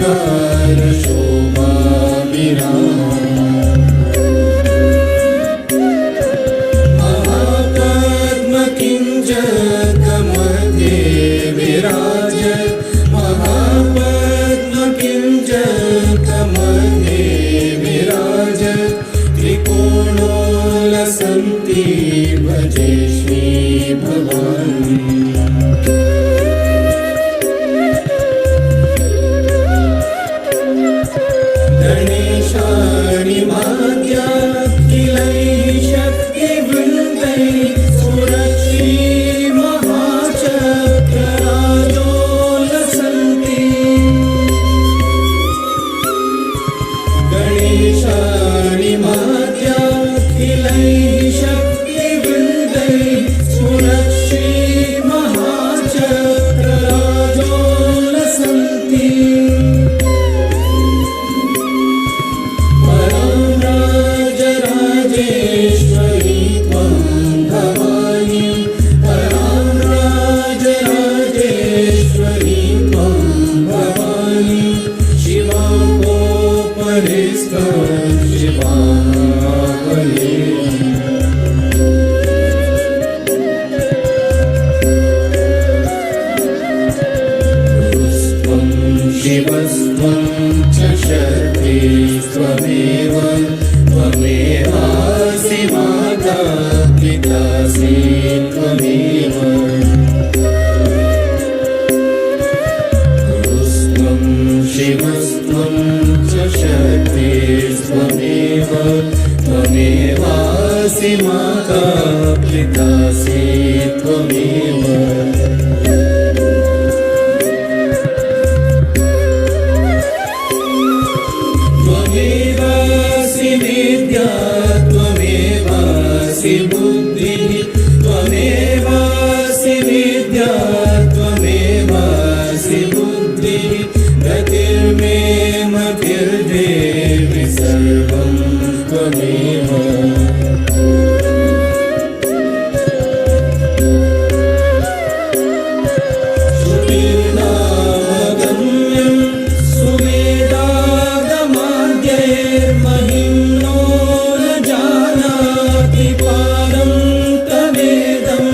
शृङ्गार शोभा महापद्मकिञ्जकमध्ये विराजत् महापद्मकिञ्जकमध्ये विराजत् त्रिकोणोलसन्ति भजे श्री भवानी गणेशानि माद्याखिलैः शक्तिवृन्दैः सुरश्री महाचक्रराजोलसन्ति गणेशानि माद्याखिलैः शक्तिवृन्दैः सुरश्री महाचक्रराजोलसन्ति राजराजेश्वरी त्वं भवानी परां राजराजेश्वरी त्वं भवानी शिवाकोपरिस्थं शिवापले शिवस्त्वं च शक्तिस्त्वमेव त्वमेवासि माता पितासि त्वमेव गुरुस्त्वं शिवस्त्वं च शक्तिस्त्वमेव त्वमेवासि माता पितासि त्वमेव त्वमेवासि विद्या त्वमेवासि बुद्धिः त्वमेवासि विद्या त्वमेवासि बुद्धिः गतिर्मे मतिर्देवि सर्वं त्वमेव श्रुतिर्नामगम्यं सुवेदागमाद्यैर्महिम्नो न जानाति पारं तवेदम्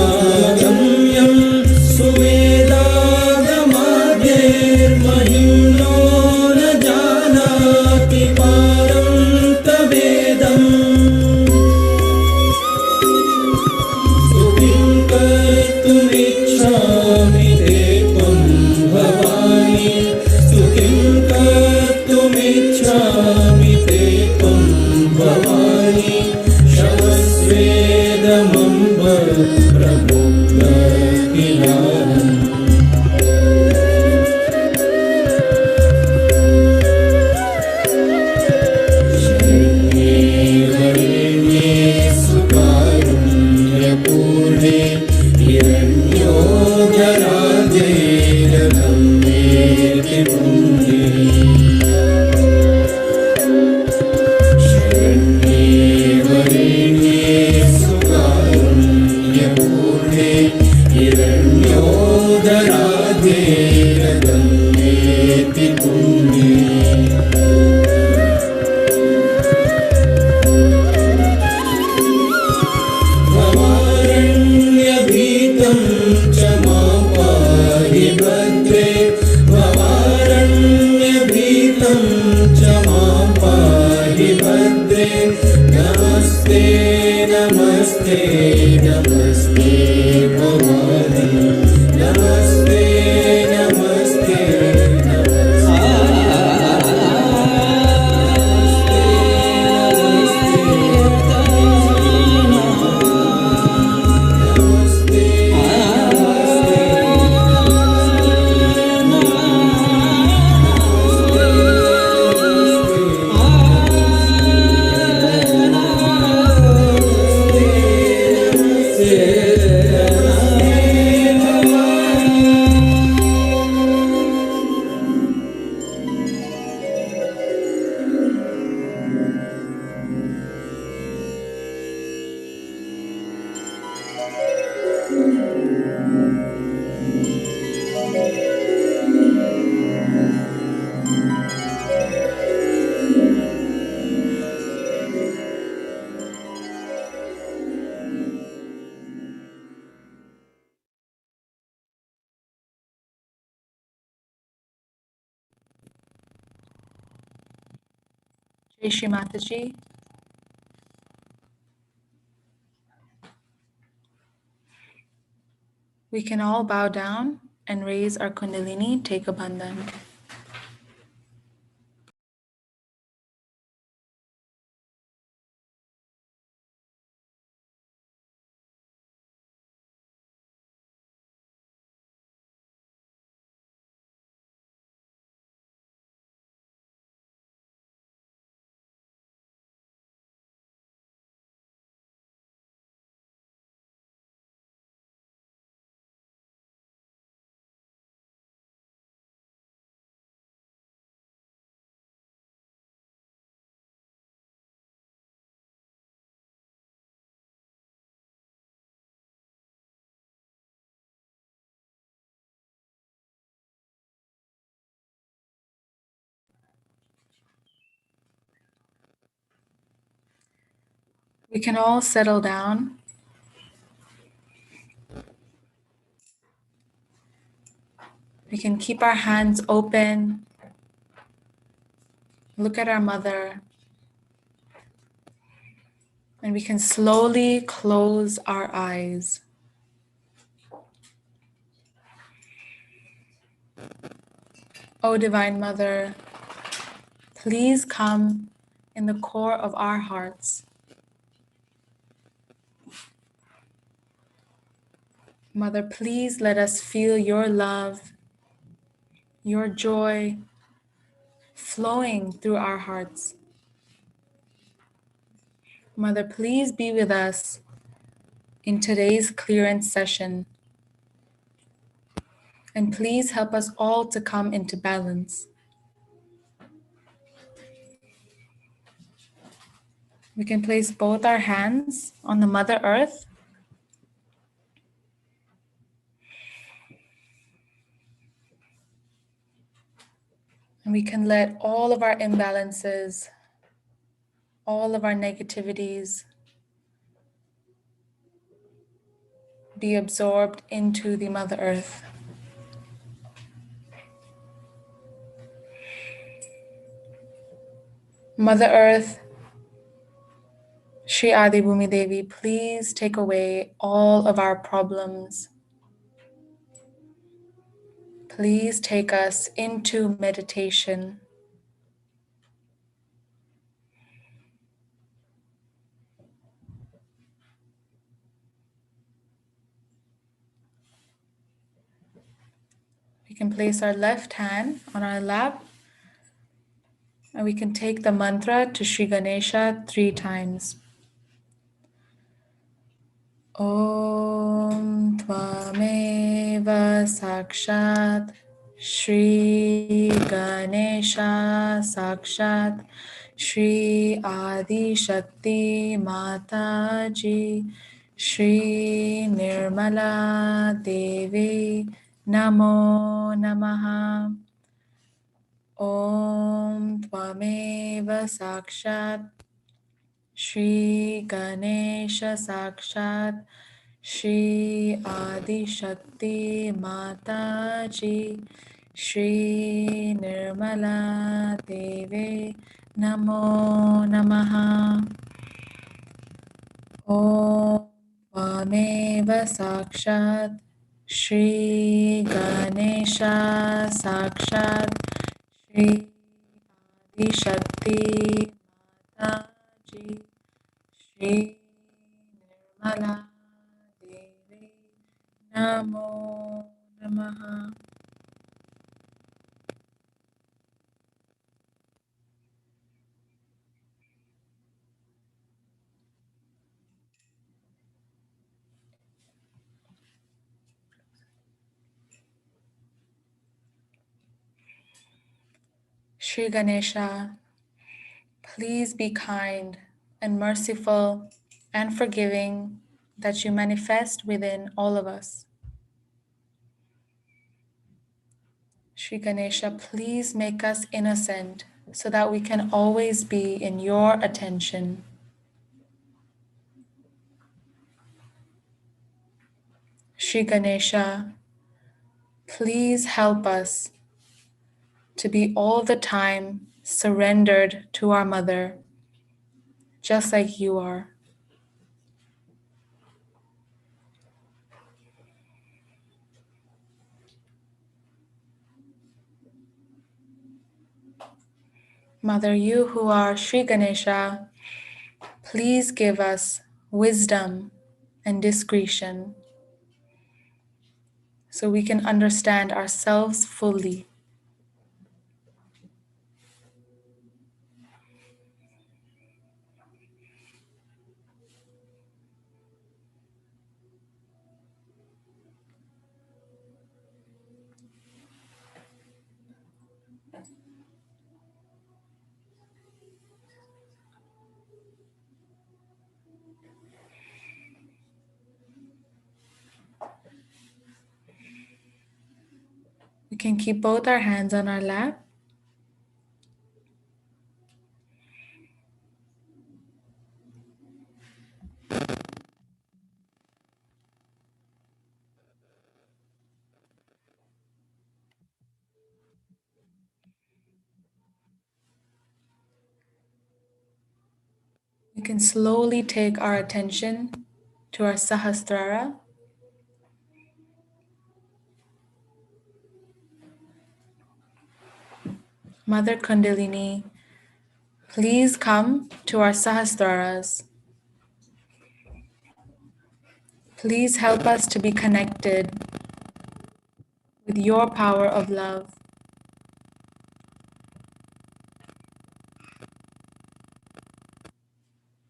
श्रुतिर्नामगम्यं सुवेदागमाद्यैर्महिम्नो न जानाति पारं तवेदम् स्तुतिं कर्तुमिच्छामि ते त्वं भवानि स्तुतिं कर्तुमिच्छामि ते त्वं भवानि शवस्वेदमम्ब प्रमुक्तकिलानम् शरण्ये वरेण्ये सुकारुण्यपूर्णे हिरण्योदराजे जगन्मेति पुण्ये शरण्ये वरेण्ये सुकारुण्यपूर्णे हिरण्योदराजे जगन्मेति पुण्ये भवारण्यभीतं च मां पाहि भद्रे भवारण्यभीतं च मां पाहि भद्रे नमस्ते नमस्ते नमस्ते भवानि नमस्ते नमस्ते नमस्ते Jai Shri Mataji. We can all bow down and raise our Kundalini, take a bandhan. We can all settle down. We can keep our hands open, look at our mother, and we can slowly close our eyes. O Divine Mother, please come in the core of our hearts. Mother, please let us feel your love, your joy flowing through our hearts. Mother, please be with us in today's clearance session, and please help us all to come into balance. We can place both our hands on the Mother Earth, and we can let all of our imbalances, all of our negativities be absorbed into the Mother Earth. Mother Earth, Shri Adi Bhumi Devi, please take away all of our problems. Please take us into meditation. We can place our left hand on our lap, and we can take the mantra to Shri Ganesha 3 times. Om Tvameva Sakshat Shri Ganesha Sakshat Shri Adi Shakti Mataji Shri Nirmala Devi Namo Namaha. Om Tvameva Sakshat Shri Ganesha Sakshat Shri Adi Shakti Mataji Shri Nirmala Devi Namo Namaha. Om Tvameva Sakshat Shri Ganesha Sakshat Shri Adi Shakti Mataji Shri Nirmala Devi Namo Namaha. Shri Ganesha, please be kind and merciful and forgiving that you manifest within all of us. Shri Ganesha, please make us innocent so that we can always be in your attention. Shri Ganesha, please help us to be all the time surrendered to our Mother, just like you are. Mother, you who are Sri Ganesha, please give us wisdom and discretion so we can understand ourselves fully. We can keep both our hands on our lap. We can slowly take our attention to our Sahasrara. Mother Kundalini, please come to our Sahasraras. Please help us to be connected with your power of love.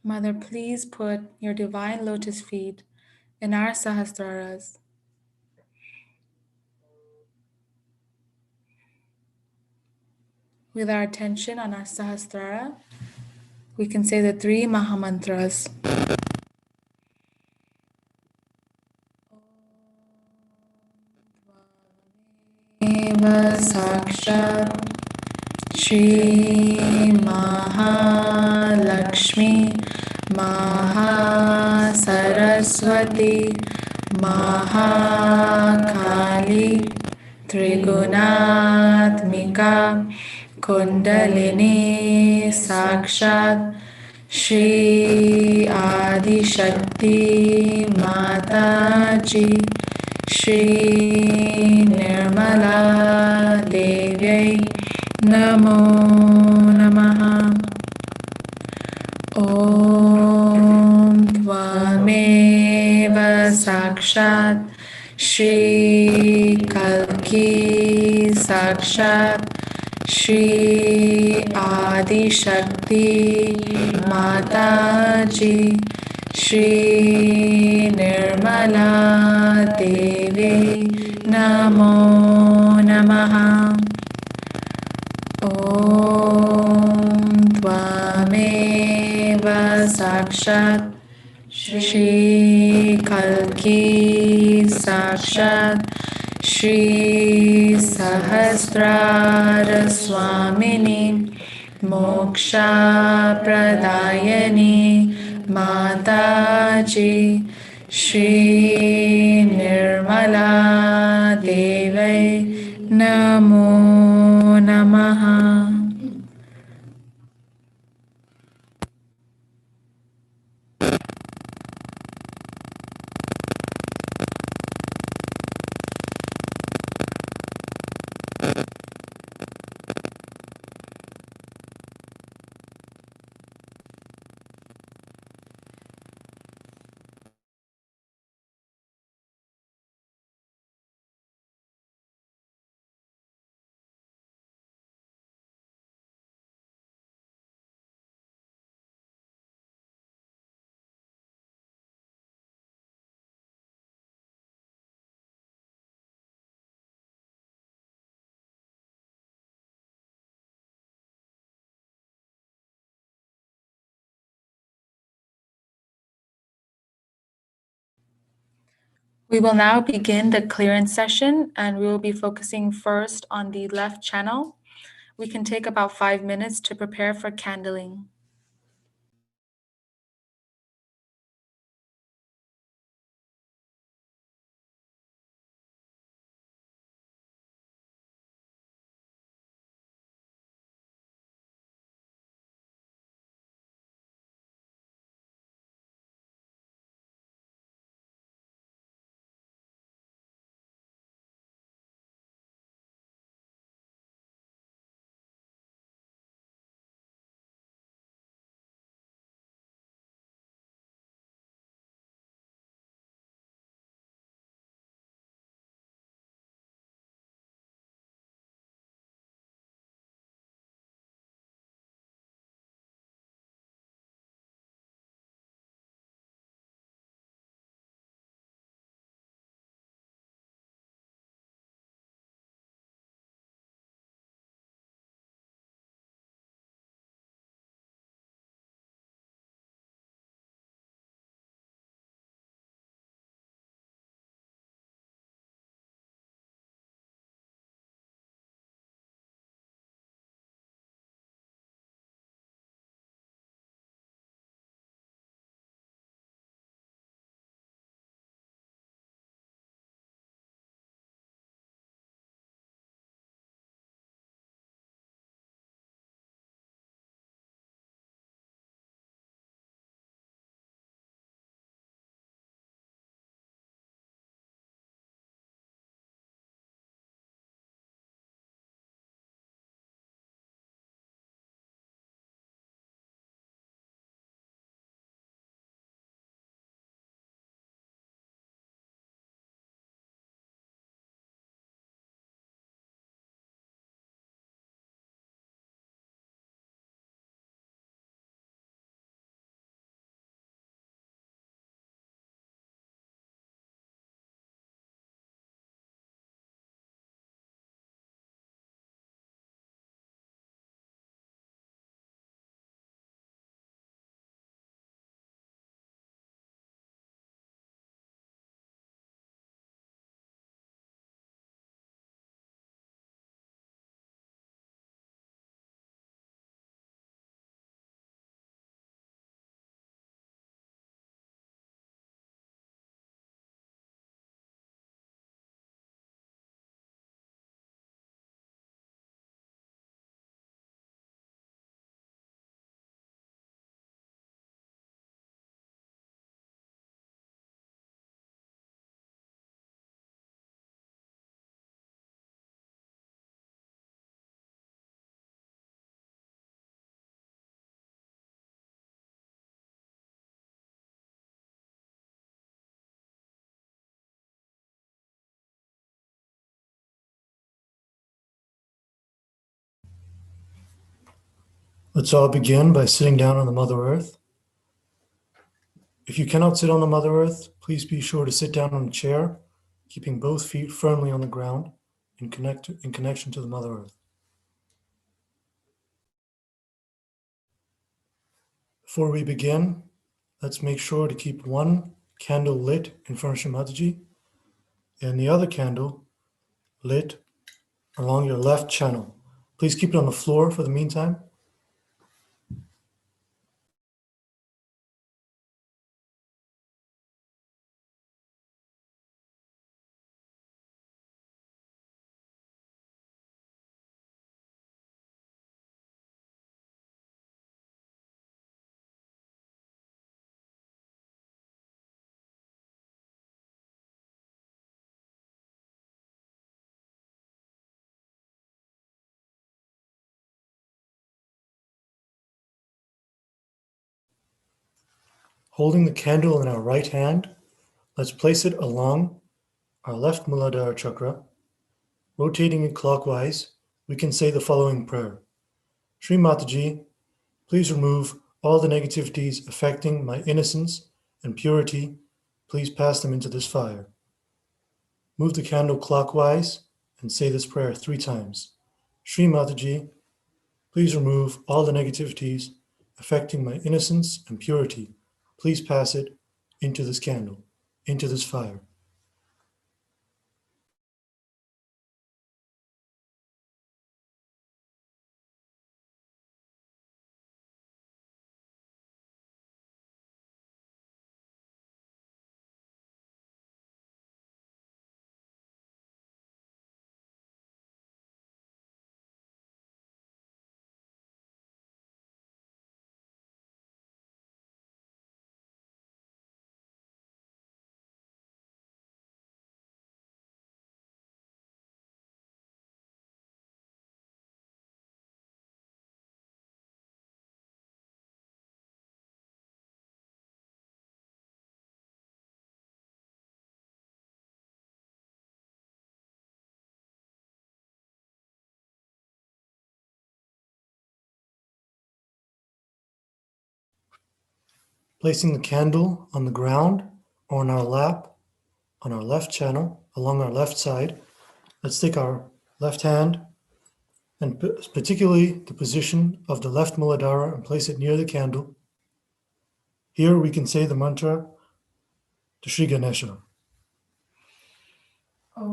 Mother, please put your divine lotus feet in our Sahasraras. With our attention on our Sahasrara, we can say the 3 Mahamantras. Eva Sakshat Shri Mahalakshmi Mahasaraswati Mahakali Trigunatmika Kundalini Sakshat Shri Adi Shakti Mataji Shri Nirmala Devi Namo Namaha. Om Tvameva Sakshat Shri Kalki Sakshat Shri Adi Shakti Mataji Shri Nirmala Devi Namo Namaha. Om Tvameva Sakshat Shri Kalki Sakshat Shri Sahasrara Swamini Moksha Pradayani Mataji Shri Nirmala Devi Namo Namaha. We will now begin the clearance session, and we will be focusing first on the left channel. We can take about 5 minutes to prepare for candling. Let's all begin by sitting down on the Mother Earth. If you cannot sit on the Mother Earth, please be sure to sit down on a chair, keeping both feet firmly on the ground in connection to the Mother Earth. Before we begin, let's make sure to keep one candle lit in front of Shri Mataji and the other candle lit along your left channel. Please keep it on the floor for the meantime. Holding the candle in our right hand, let's place it along our left Muladhara chakra. Rotating it clockwise, we can say the following prayer. Shri Mataji, please remove all the negativities affecting my innocence and purity. Please pass them into this fire. Move the candle clockwise and say this prayer 3 times. Shri Mataji, please remove all the negativities affecting my innocence and purity. Please pass it into this candle, into this fire. Placing the candle on the ground or on our lap, on our left channel, along our left side, let's take our left hand and particularly the position of the left Muladhara and place it near the candle. Here we can say the mantra to Sri Ganesha. Om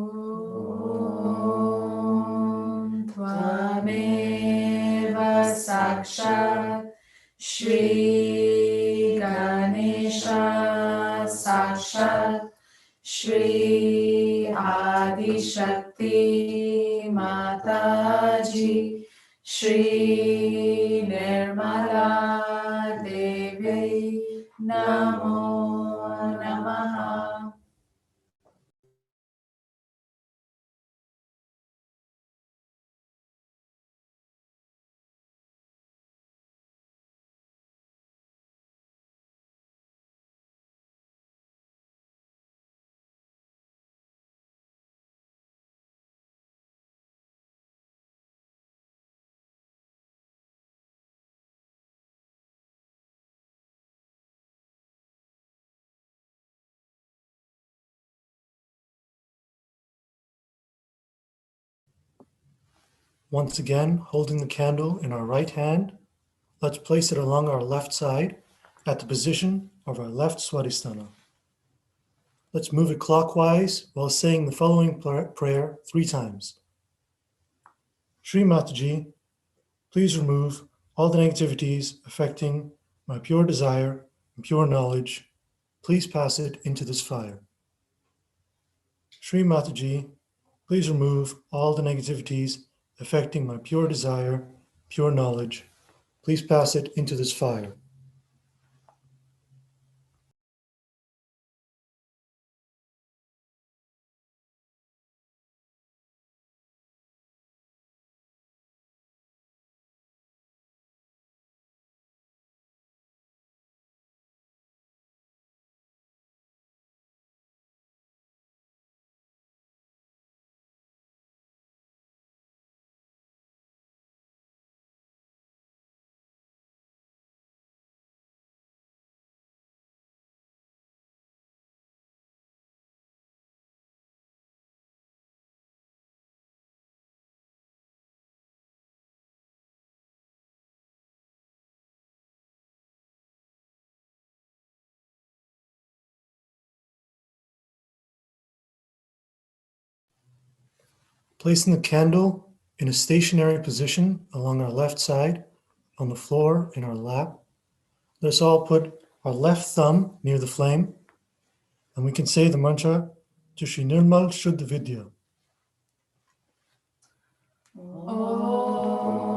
Tvameva Sakshat Shri Ganesha Sakshat Shri Adi Shakti Mataji Shri Nirmala Devi Namo Namaha. Once again, holding the candle in our right hand, let's place it along our left side at the position of our left Swadhisthana. Let's move it clockwise while saying the following prayer 3 times. Shri Mataji, please remove all the negativities affecting my pure desire and pure knowledge. Please pass it into this fire. Shri Mataji, please remove all the negativities affecting my pure desire, pure knowledge. Please pass it into this fire. Placing the candle in a stationary position along our left side on the floor in our lap, let us all put our left thumb near the flame, and we can say the mantra to Shri Nirmal Shuddha Vidya. Om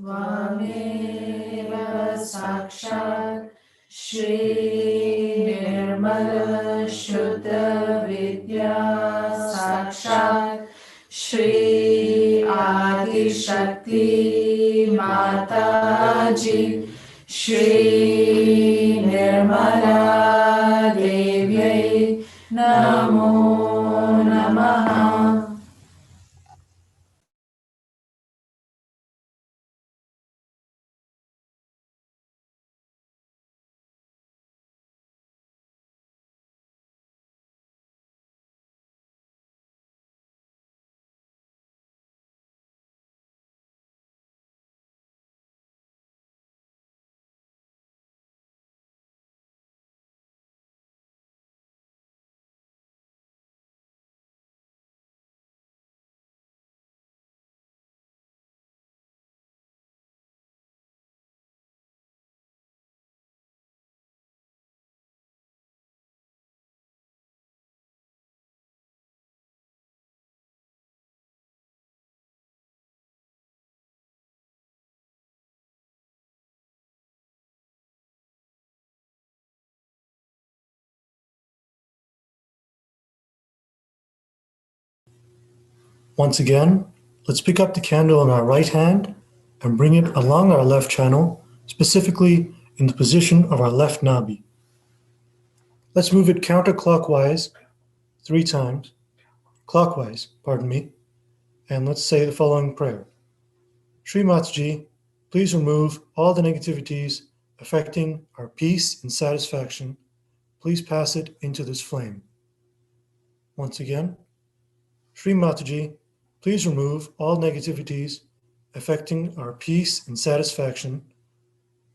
Tvameva Sakshat Shri Nirmala Shuddha Vidya Sakshat Shri Adi Shakti Mataji Shri Nirmala Devyai Namo Namaha. Once again, let's pick up the candle in our right hand and bring it along our left channel, specifically in the position of our left nabi. Let's move it counterclockwise 3 times, clockwise, pardon me, and let's say the following prayer. Shri Mataji, please remove all the negativities affecting our peace and satisfaction. Please pass it into this flame. Once again, Shri Mataji, please remove all negativities affecting our peace and satisfaction.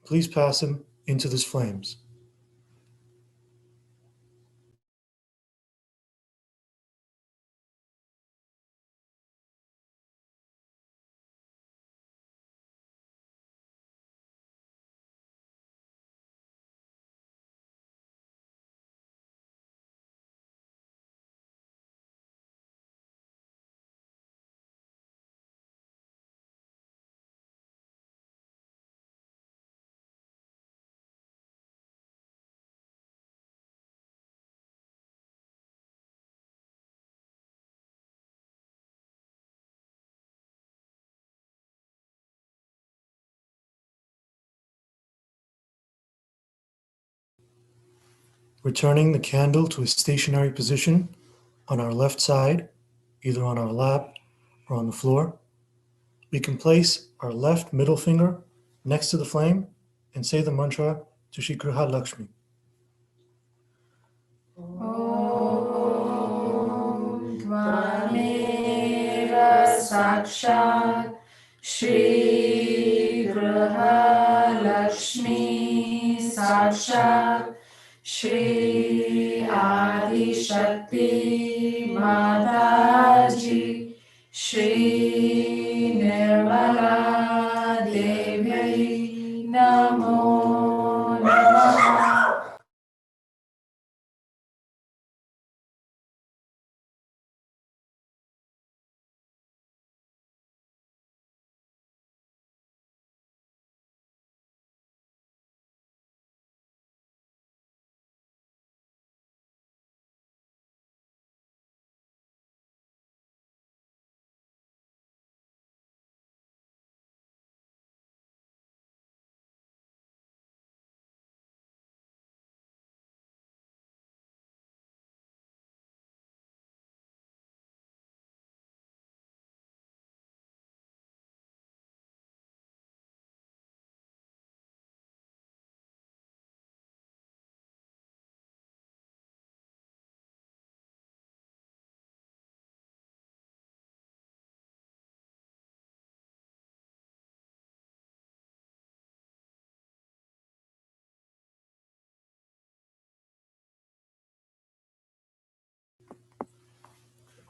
Please pass them into this flames. Returning the candle to a stationary position on our left side, either on our lap or on the floor, we can place our left middle finger next to the flame and say the mantra to Shri Griha Lakshmi. Om Tvameva Sakshat Shri Griha Lakshmi Sakshat Shri Adi Shakti Mataji Shri Nirmala Devyai Namo Namaha.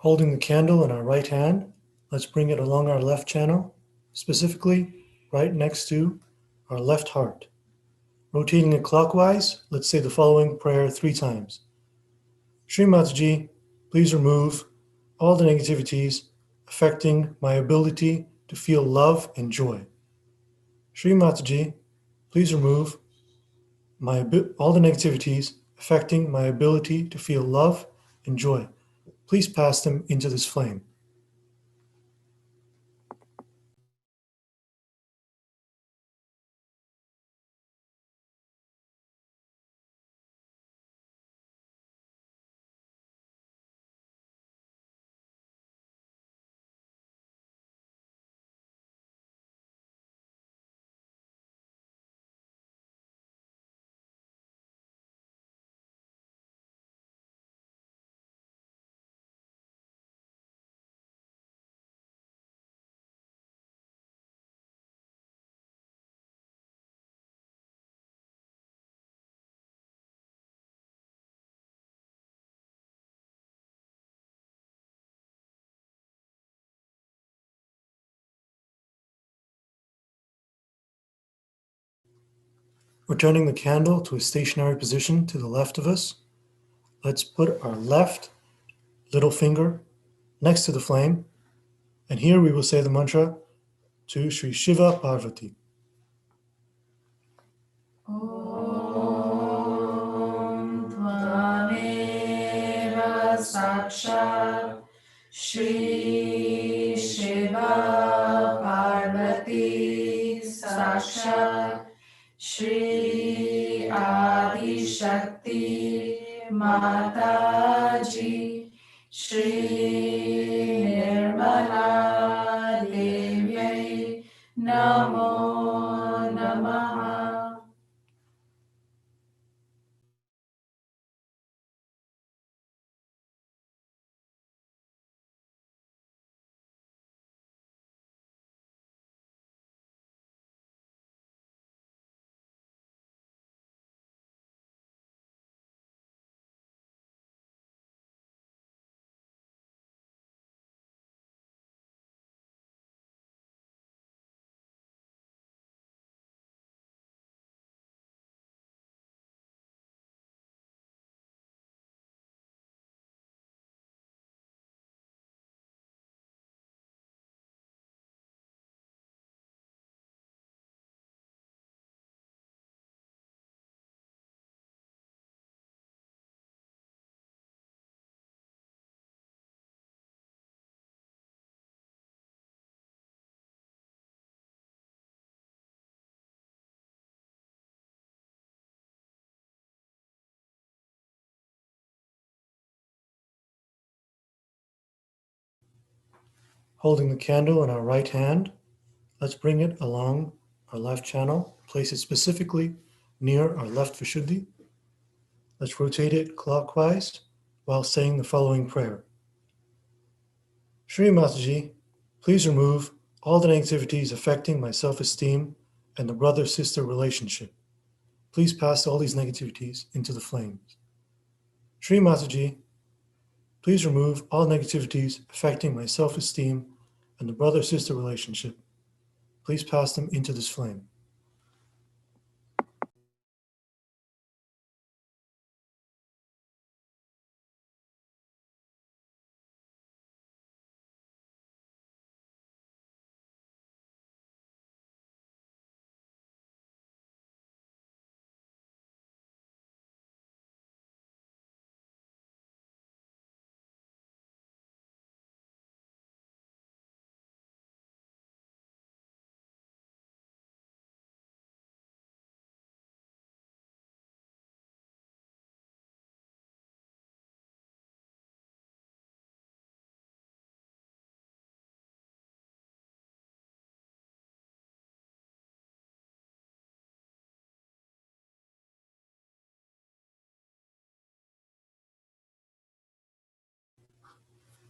Holding the candle in our right hand, let's bring it along our left channel, specifically right next to our left heart. Rotating it clockwise, let's say the following prayer 3 times. Shri Mataji, please remove all the negativities affecting my ability to feel love and joy. Shri Mataji, please remove all the negativities affecting my ability to feel love and joy. Please pass them into this flame. Returning the candle to a stationary position to the left of us, let's put our left little finger next to the flame, and here we will say the mantra to Sri Shiva Parvati. Om Tvameva Sakshat Shri Shiva Parvati Sakshat Shri Adi Shakti Mataji Shri Nirmala Devyai Namo Namaha. Holding the candle in our right hand, let's bring it along our left channel, place it specifically near our left Vishuddhi. Let's rotate it clockwise while saying the following prayer. Shri Mataji, please remove all the negativities affecting my self-esteem and the brother-sister relationship. Please pass all these negativities into the flames. Shri Mataji, please remove all negativities affecting my self-esteem and the brother-sister relationship. Please pass them into this flame.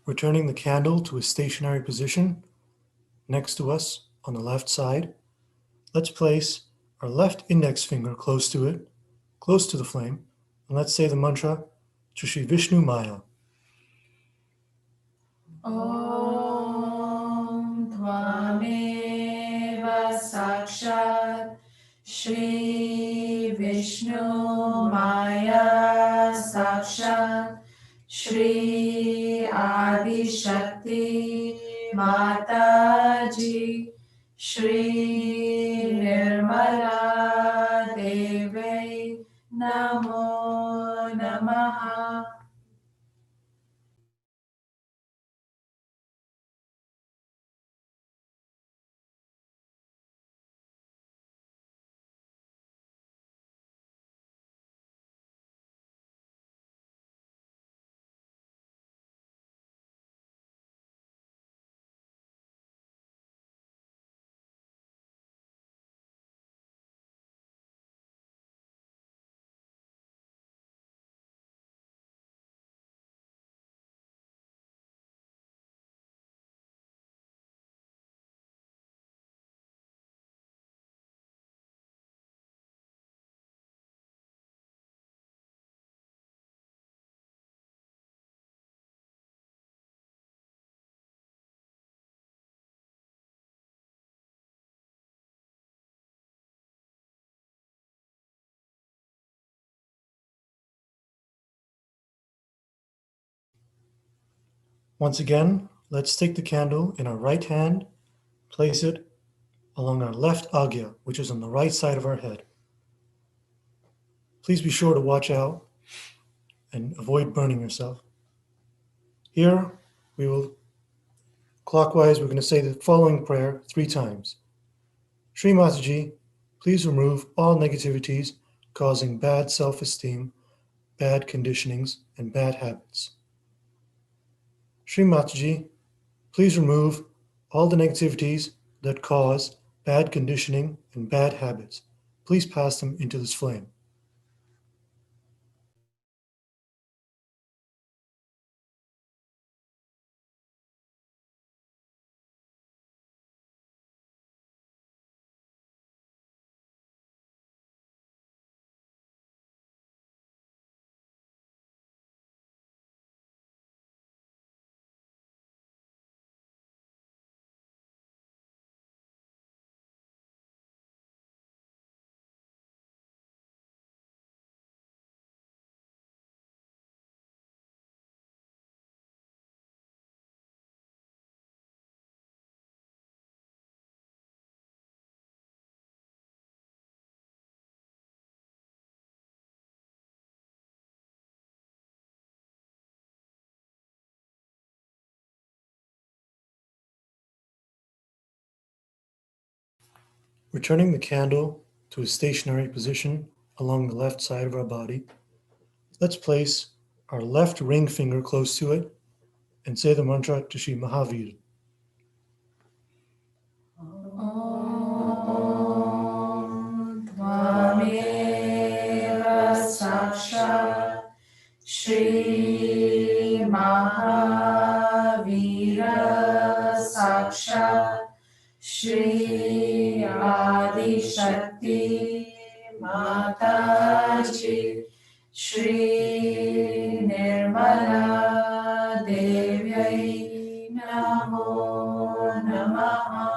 Returning the candle to a stationary position next to us on the left side, let's place our left index finger close to it, close to the flame, and let's say the mantra to Shri Vishnu Maya. Om Tvameva Sakshat Shri Vishnu Maya Sakshat Shri Adi Shakti Mataji Shri Nirmala Devi Namo Namaha. Once again, let's take the candle in our right hand, place it along our left agya, which is on the right side of our head. Please be sure to watch out and avoid burning yourself. Here, we will, clockwise, we're going to say the following prayer 3 times. Shri Mataji, please remove all negativities causing bad self-esteem, bad conditionings, and bad habits. Shri Mataji, please remove all the negativities that cause bad conditioning and bad habits. Please pass them into this flame. Returning the candle to a stationary position along the left side of our body, let's place our left ring finger close to it and say the mantra to Shri Mahavir. Om Tvameva Sakshat Shri Mahavira Sakshat Shri Adi Shakti Mataji Shri Nirmala Devi Namo Namaha.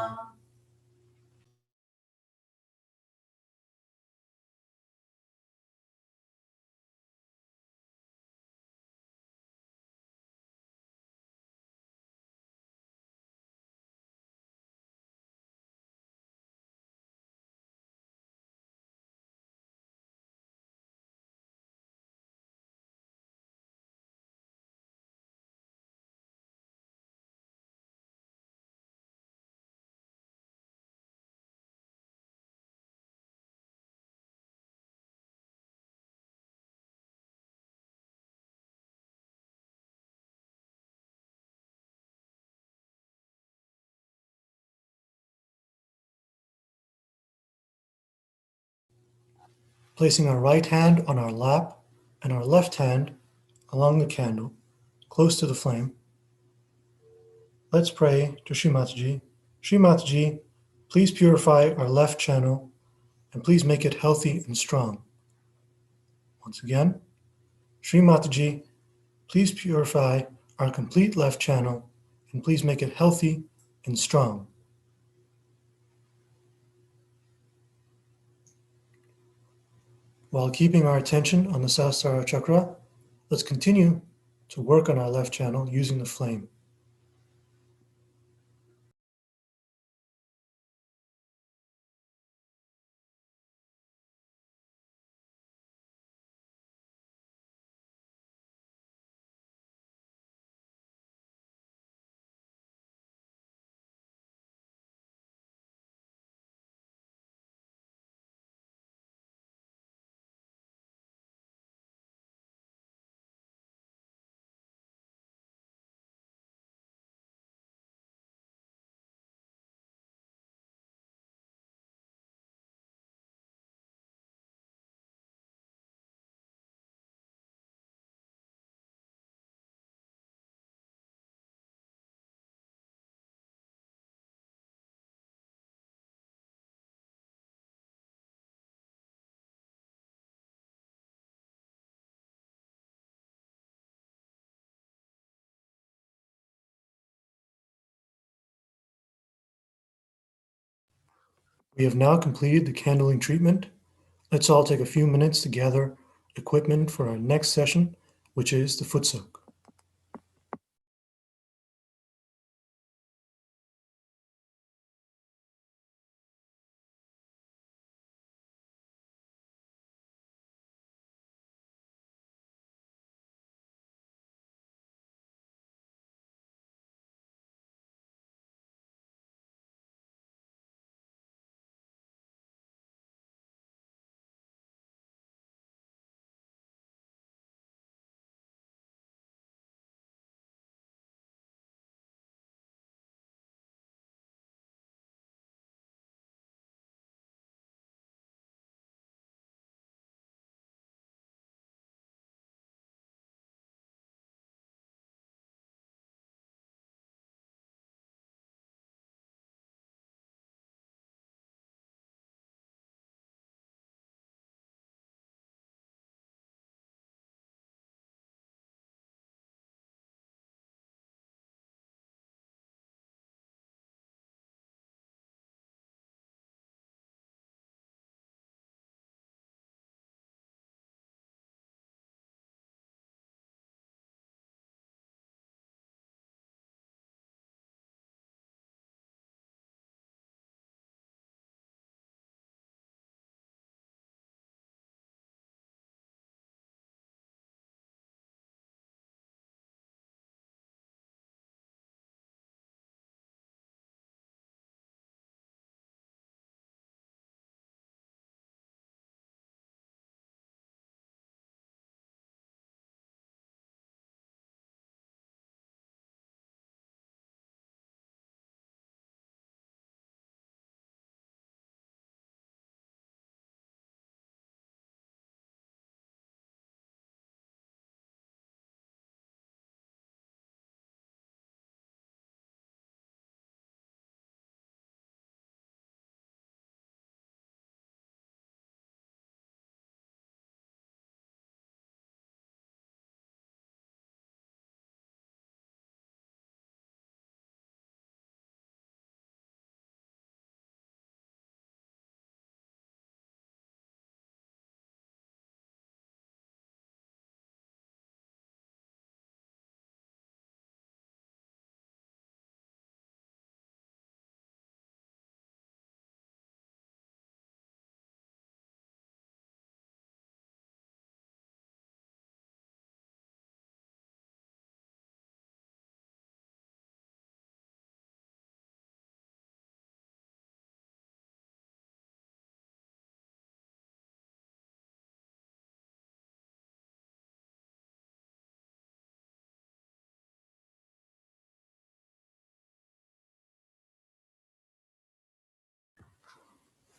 Placing our right hand on our lap and our left hand along the candle, close to the flame, let's pray to Shri Mataji. Shri Mataji, please purify our left channel and please make it healthy and strong. Once again, Shri Mataji, please purify our complete left channel and please make it healthy and strong. While keeping our attention on the Sahasrara chakra, let's continue to work on our left channel using the flame. We have now completed the candling treatment. Let's all take a few minutes to gather equipment for our next session, which is the foot soak.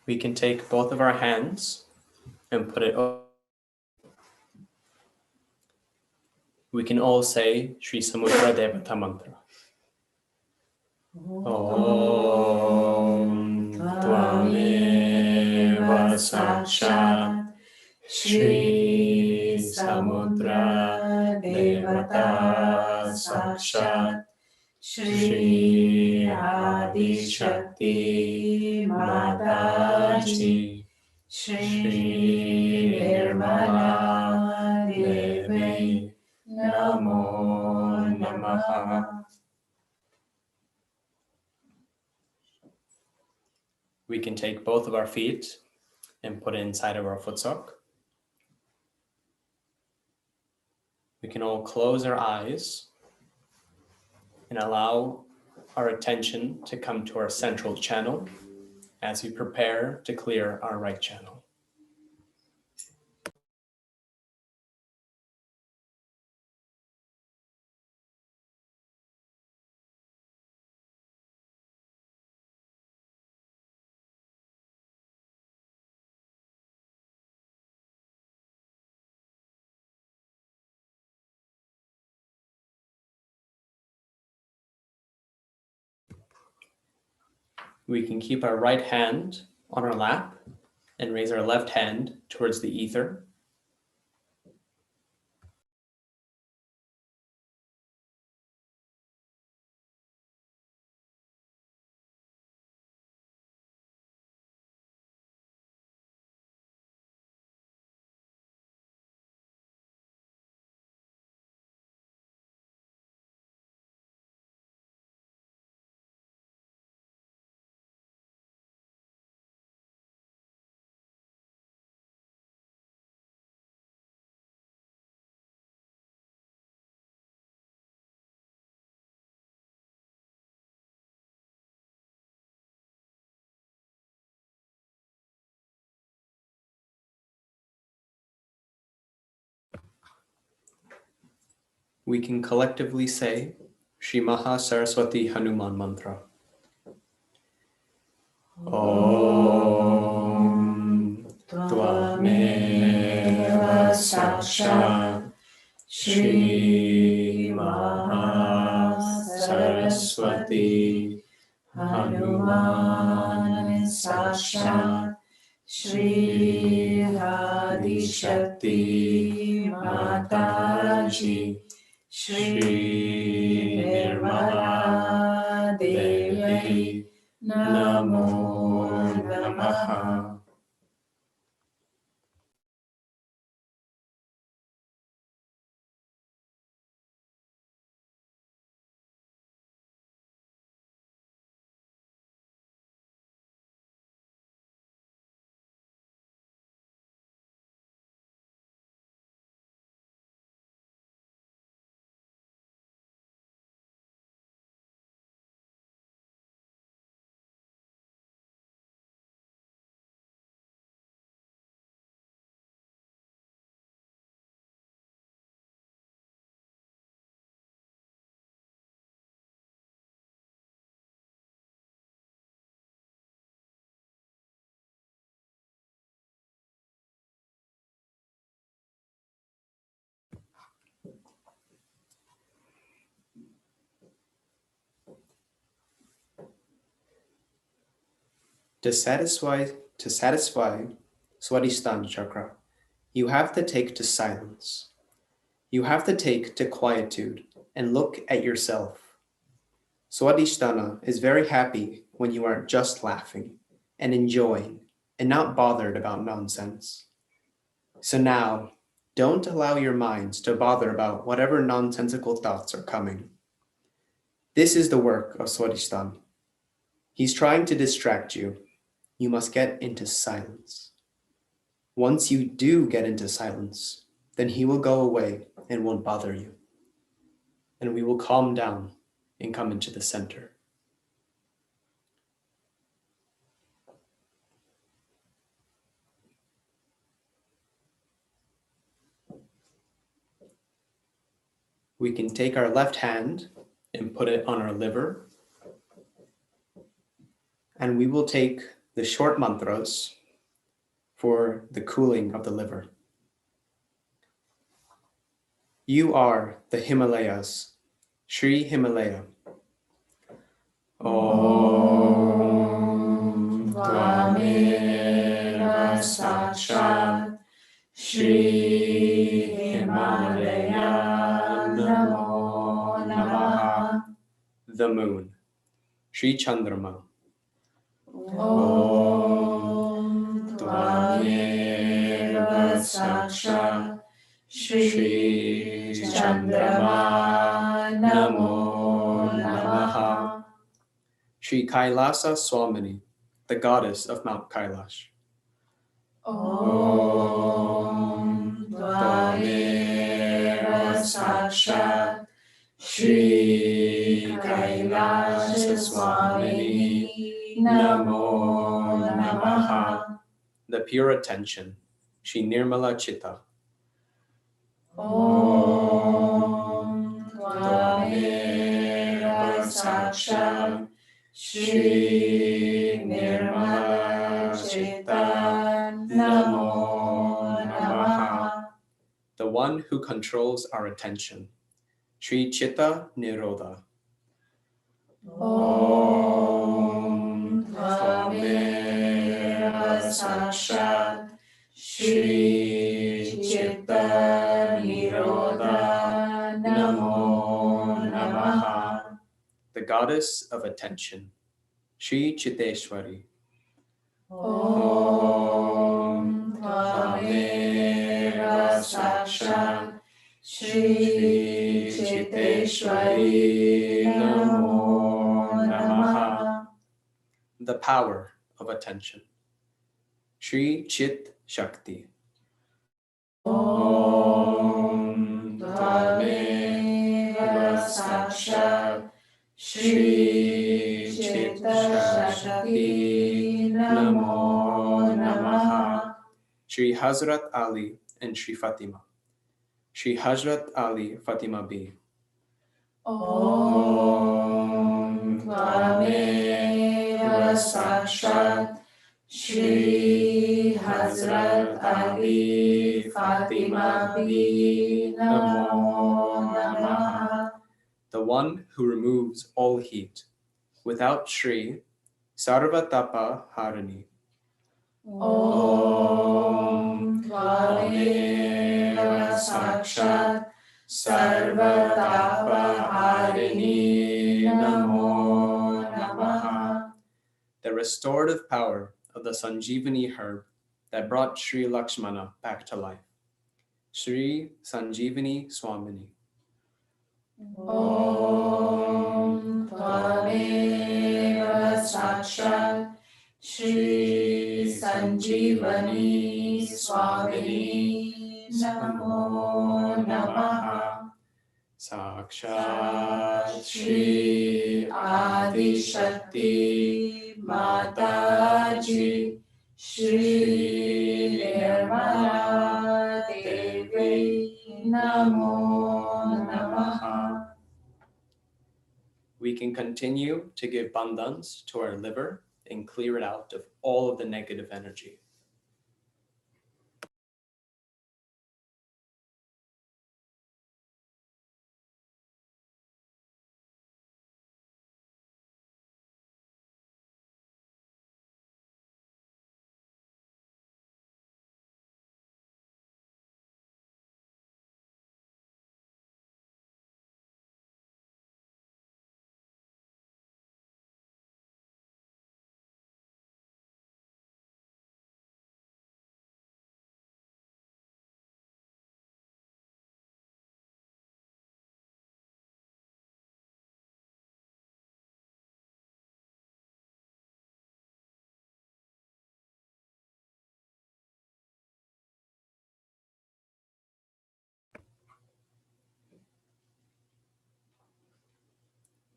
We can take both of our hands and put it over. We can all say Sri Samudra Devata mantra. Om Tvameva Sakshat Shri Samudra Devata Sakshat Shri Adi Shakti Mataji, Shri Nirmala Devi Namo Namaha. We can take both of our feet and put it inside of our foot sock. We can all close our eyes and allow our attention to come to our central channel as we prepare to clear our right channel. We can keep our right hand on our lap and raise our left hand towards the ether. We can collectively say Shri Maha Saraswati Hanuman Mantra. Om Tvameva Sakshat Shri Maha Saraswati Hanuman Sakshat Shri Adi Shakti Mataji Shri Nirmala Devi Namo Namaha. To satisfy Swadhisthana Chakra, you have to take to silence. You have to take to quietude and look at yourself. Swadhisthana is very happy when you are just laughing and enjoying and not bothered about nonsense. So now, don't allow your minds to bother about whatever nonsensical thoughts are coming. This is the work of Swadhisthana. He's trying to distract you. You must get into silence. Once you do get into silence, then he will go away and won't bother you. And we will calm down and come into the center. We can take our left hand and put it on our liver. And we will take the short mantras for the cooling of the liver. You are the Himalayas, Sri Himalaya. Om Tvameva Sakshat Shri Himalaya Namo Namaha. the moon, Shri Chandrama. Om Tvameva Sakshat Shri Chandrama Namo Namaha. Shri Kailasa Swamini, the goddess of Mount Kailash. Om Tvameva Sakshat Shri Kailasha Swamini Namo Namaha. The pure attention, Shri Nirmala Chitta. Om Tvameva Sakshat Shri Nirmala Chitta Namo Namaha. The one who controls our attention, Shri Chitta Nirodha. Om Tvameva Sakshat Shri Chitta Nirodha Namo Namaha. The goddess of attention, Shri Chitteshwari. Om Tvameva Sakshat Shri Chitteshwari Namo Namaha. The power of attention, Shri Chit Shakti. Om Tvameva Sakshat Shri Chitta Shakti Namo Namaha. Shri Hazrat Ali and Shri Fatima. Shri Hazrat Ali Fatima B. Om Tvameva Sakshat Shri Hazrat Ali Fatima B. Namo Namaha. The one who removes all heat, without Shri Sarvatapa Harini. Om Tvameva Sakshat Sarvatapa-harini Namo Namaha. The restorative power of the Sanjeevani herb that brought Shri Lakshmana back to life, Shri Sanjeevani Swamini. Om Tvameva Sakshat Shri Sanjeevani Swamini Namo Namaha. Sakshat Shri Adi Shakti Mataji Shri Nirmala Devi Namo Namaha. We can continue to give bandhans to our liver and clear it out of all of the negative energy.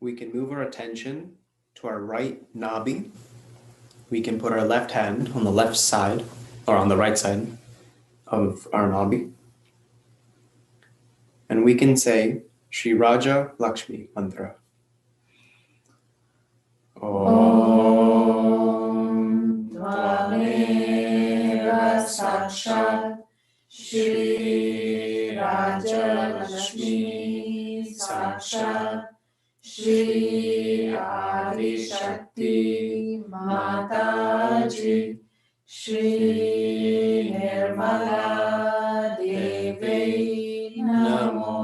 We can move our attention to our right nabi. We can put our left hand on the left side or on the right side of our nabi. And we can say Shri Raja Lakshmi Mantra. Om Tvameva Sakshat Shri Raja Lakshmi Sakshat Shri Adi Shakti Mataji Shri Nirmala Devi Namo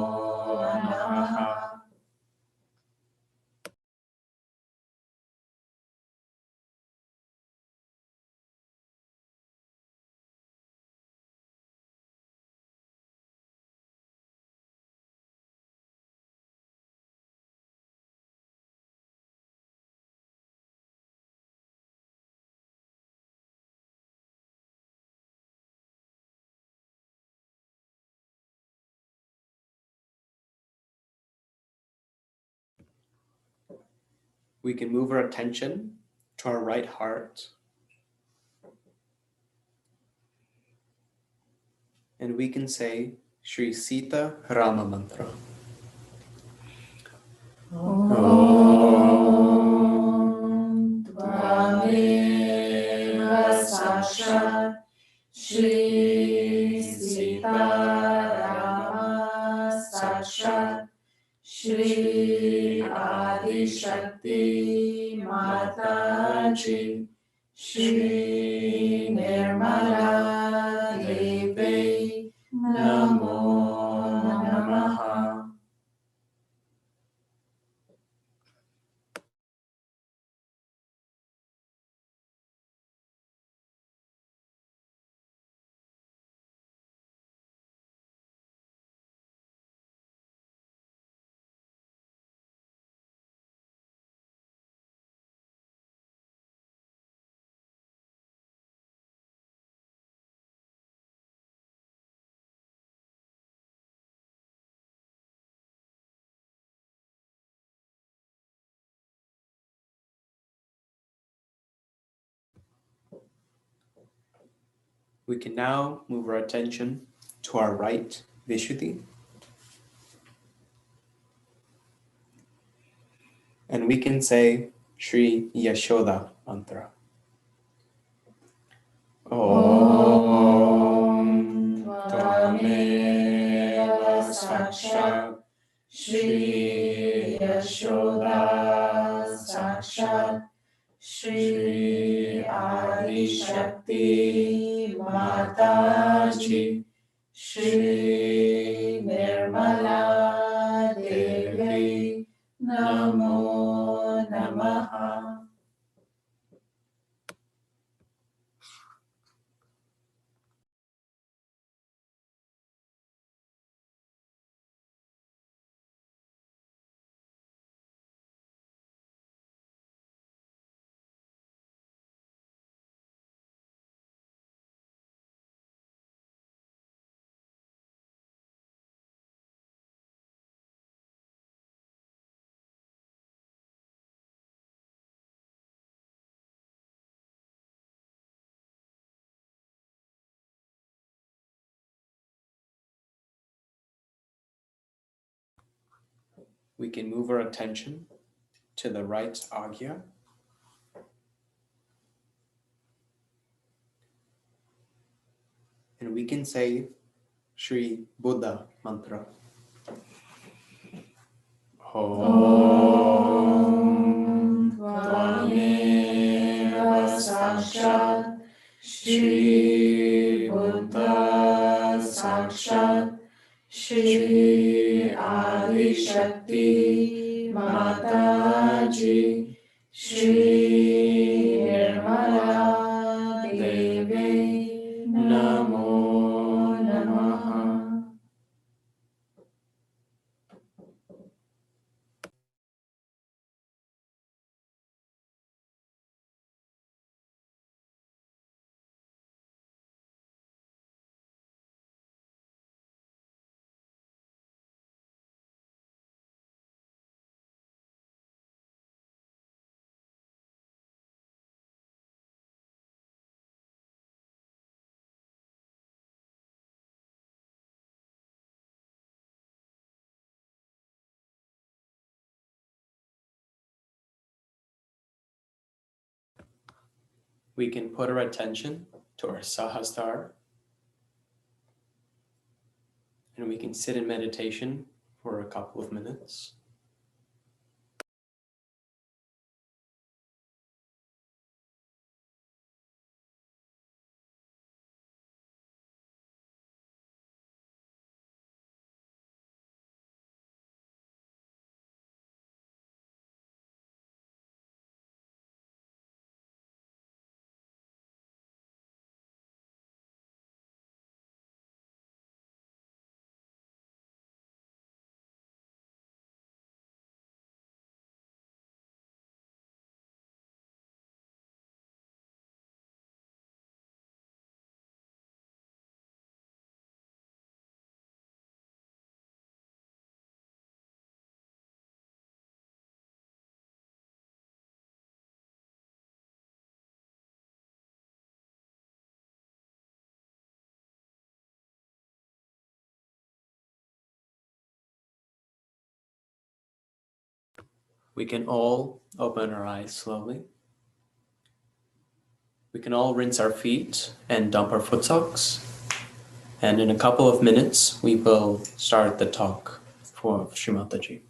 We can move our attention to our right heart. And we can say Shri Sita Rama Mantra. Om Tvameva Sashat Shri Sita Rama Sashat Shri Adi Shakti Mataji Shri Nirmala Devi Namo Namaha. We can now move our attention to our right Vishuddhi. And we can say Shri Yashoda Mantra. Om Tvameva Sakshat Shri Yashoda Sakshat Shri Adi Shakti Mataji Shri Nirmala Devi Namo Namaha. We can move our attention to the right Agya. And we can say Shri Buddha Mantra. Om Tvameva Sakshat Shri Buddha Sakshat Shri Adi Shakti Mataji Shri Nirmala Devi Namo Namaha. We can put our attention to our Sahasrara, and we can sit in meditation for a couple of minutes. We can all open our eyes slowly. We can all rinse our feet and dump our foot socks. And in a couple of minutes, we will start the talk for Srimataji.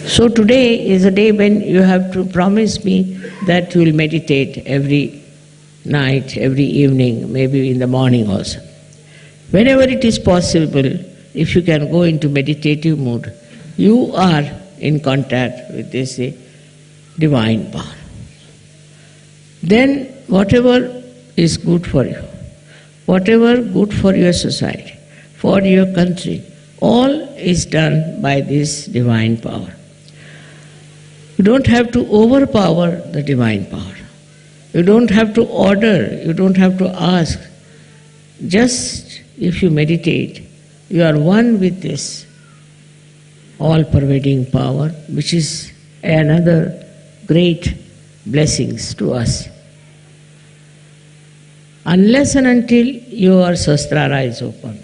So today is a day when you have to promise me that you will meditate every night, every evening, maybe in the morning also. Whenever it is possible, if you can go into meditative mood, you are in contact with this divine power. Then whatever is good for you, whatever good for your society, for your country, all is done by this divine power. You don't have to overpower the divine power. You don't have to order, you don't have to ask. Just if you meditate, you are one with this all-pervading power, which is another great blessings to us. Unless and until your Sahasrara is open,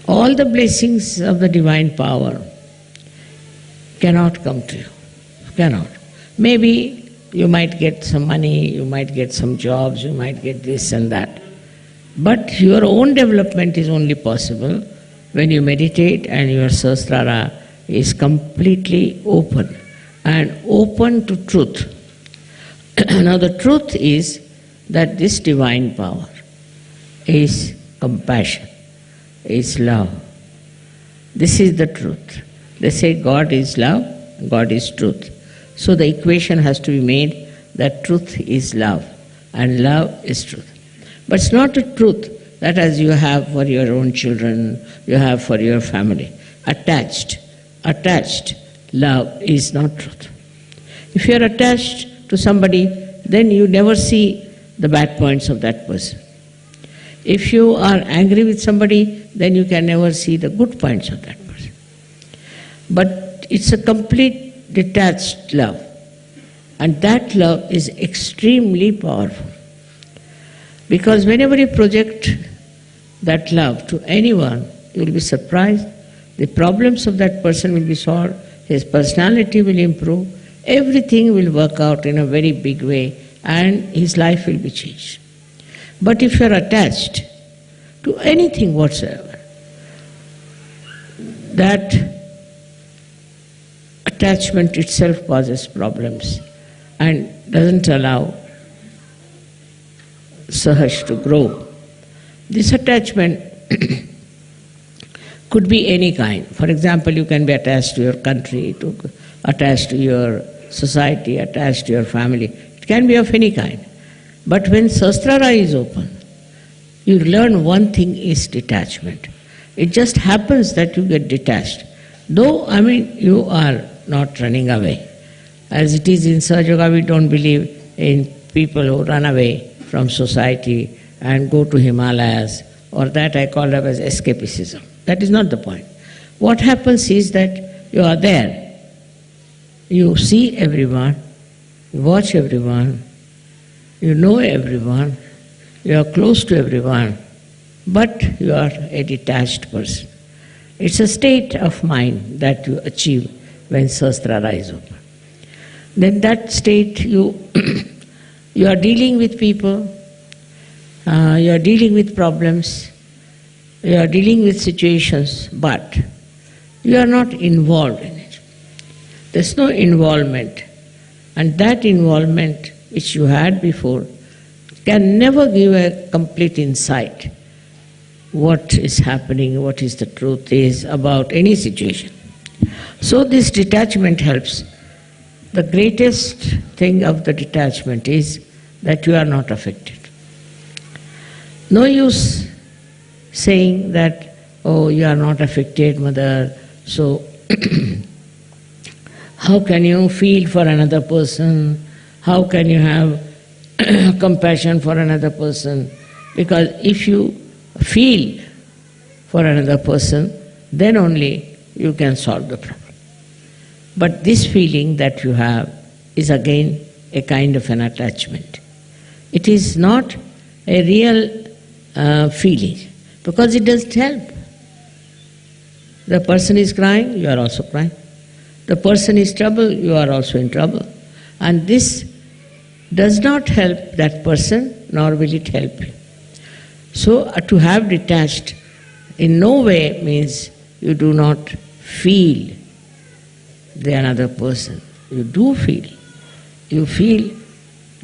all the blessings of the divine power cannot come to you. Cannot. Maybe you might get some money, you might get some jobs, you might get this and that. But your own development is only possible when you meditate and your Sahasrara is completely open and open to truth. Now the truth is that this divine power is compassion, is love. This is the truth. They say God is love, God is truth. So the equation has to be made that truth is love and love is truth. But it's not a truth that as you have for your own children, you have for your family. Attached love is not truth. If you are attached to somebody, then you never see the bad points of that person. If you are angry with somebody, then you can never see the good points of that person. But it's a complete detached love. And that love is extremely powerful. Because whenever you project that love to anyone, you will be surprised. The problems of that person will be solved, his personality will improve, everything will work out in a very big way, and his life will be changed. But if you are attached to anything whatsoever, that attachment itself causes problems and doesn't allow Sahaj to grow. This attachment could be any kind. For example, you can be attached to your country, attached to your society, attached to your family. It can be of any kind. But when Sahasrara is open, you learn one thing is detachment. It just happens that you get detached. Though, you are not running away. As it is in Sahaja Yoga, we don't believe in people who run away from society and go to Himalayas, or that I call up as escapism. That is not the point. What happens is that you are there. You see everyone, you watch everyone, you know everyone, you are close to everyone, but you are a detached person. It's a state of mind that you achieve when Sahasrara is open. Then that state you are dealing with people, you are dealing with problems, you are dealing with situations, but you are not involved in it. There's no involvement. And that involvement which you had before can never give a complete insight what is happening, what is the truth is about any situation. So this detachment helps. The greatest thing of the detachment is that you are not affected. No use saying that, oh, you are not affected, mother, so how can you feel for another person? How can you have compassion for another person? Because if you feel for another person, then only you can solve the problem. But this feeling that you have is again a kind of an attachment. It is not a real feeling, because it doesn't help. The person is crying, you are also crying. The person is troubled, you are also in trouble. And this does not help that person, nor will it help you. So to have detached in no way means you do not feel the another person. You do feel. You feel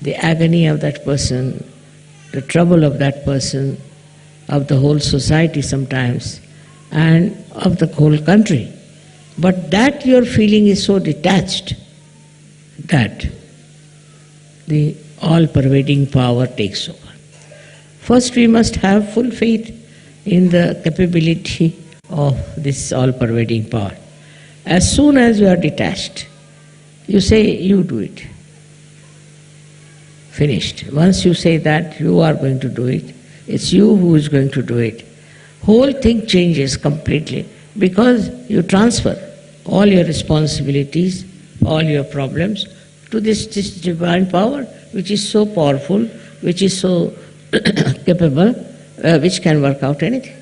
the agony of that person, the trouble of that person, of the whole society sometimes, and of the whole country. But that your feeling is so detached that the all-pervading power takes over. First we must have full faith in the capability of this all-pervading power. As soon as you are detached, you say, you do it. Finished. Once you say that you are going to do it, it's you who is going to do it. Whole thing changes completely, because you transfer all your responsibilities, all your problems to this divine power, which is so powerful, which is so capable, which can work out anything.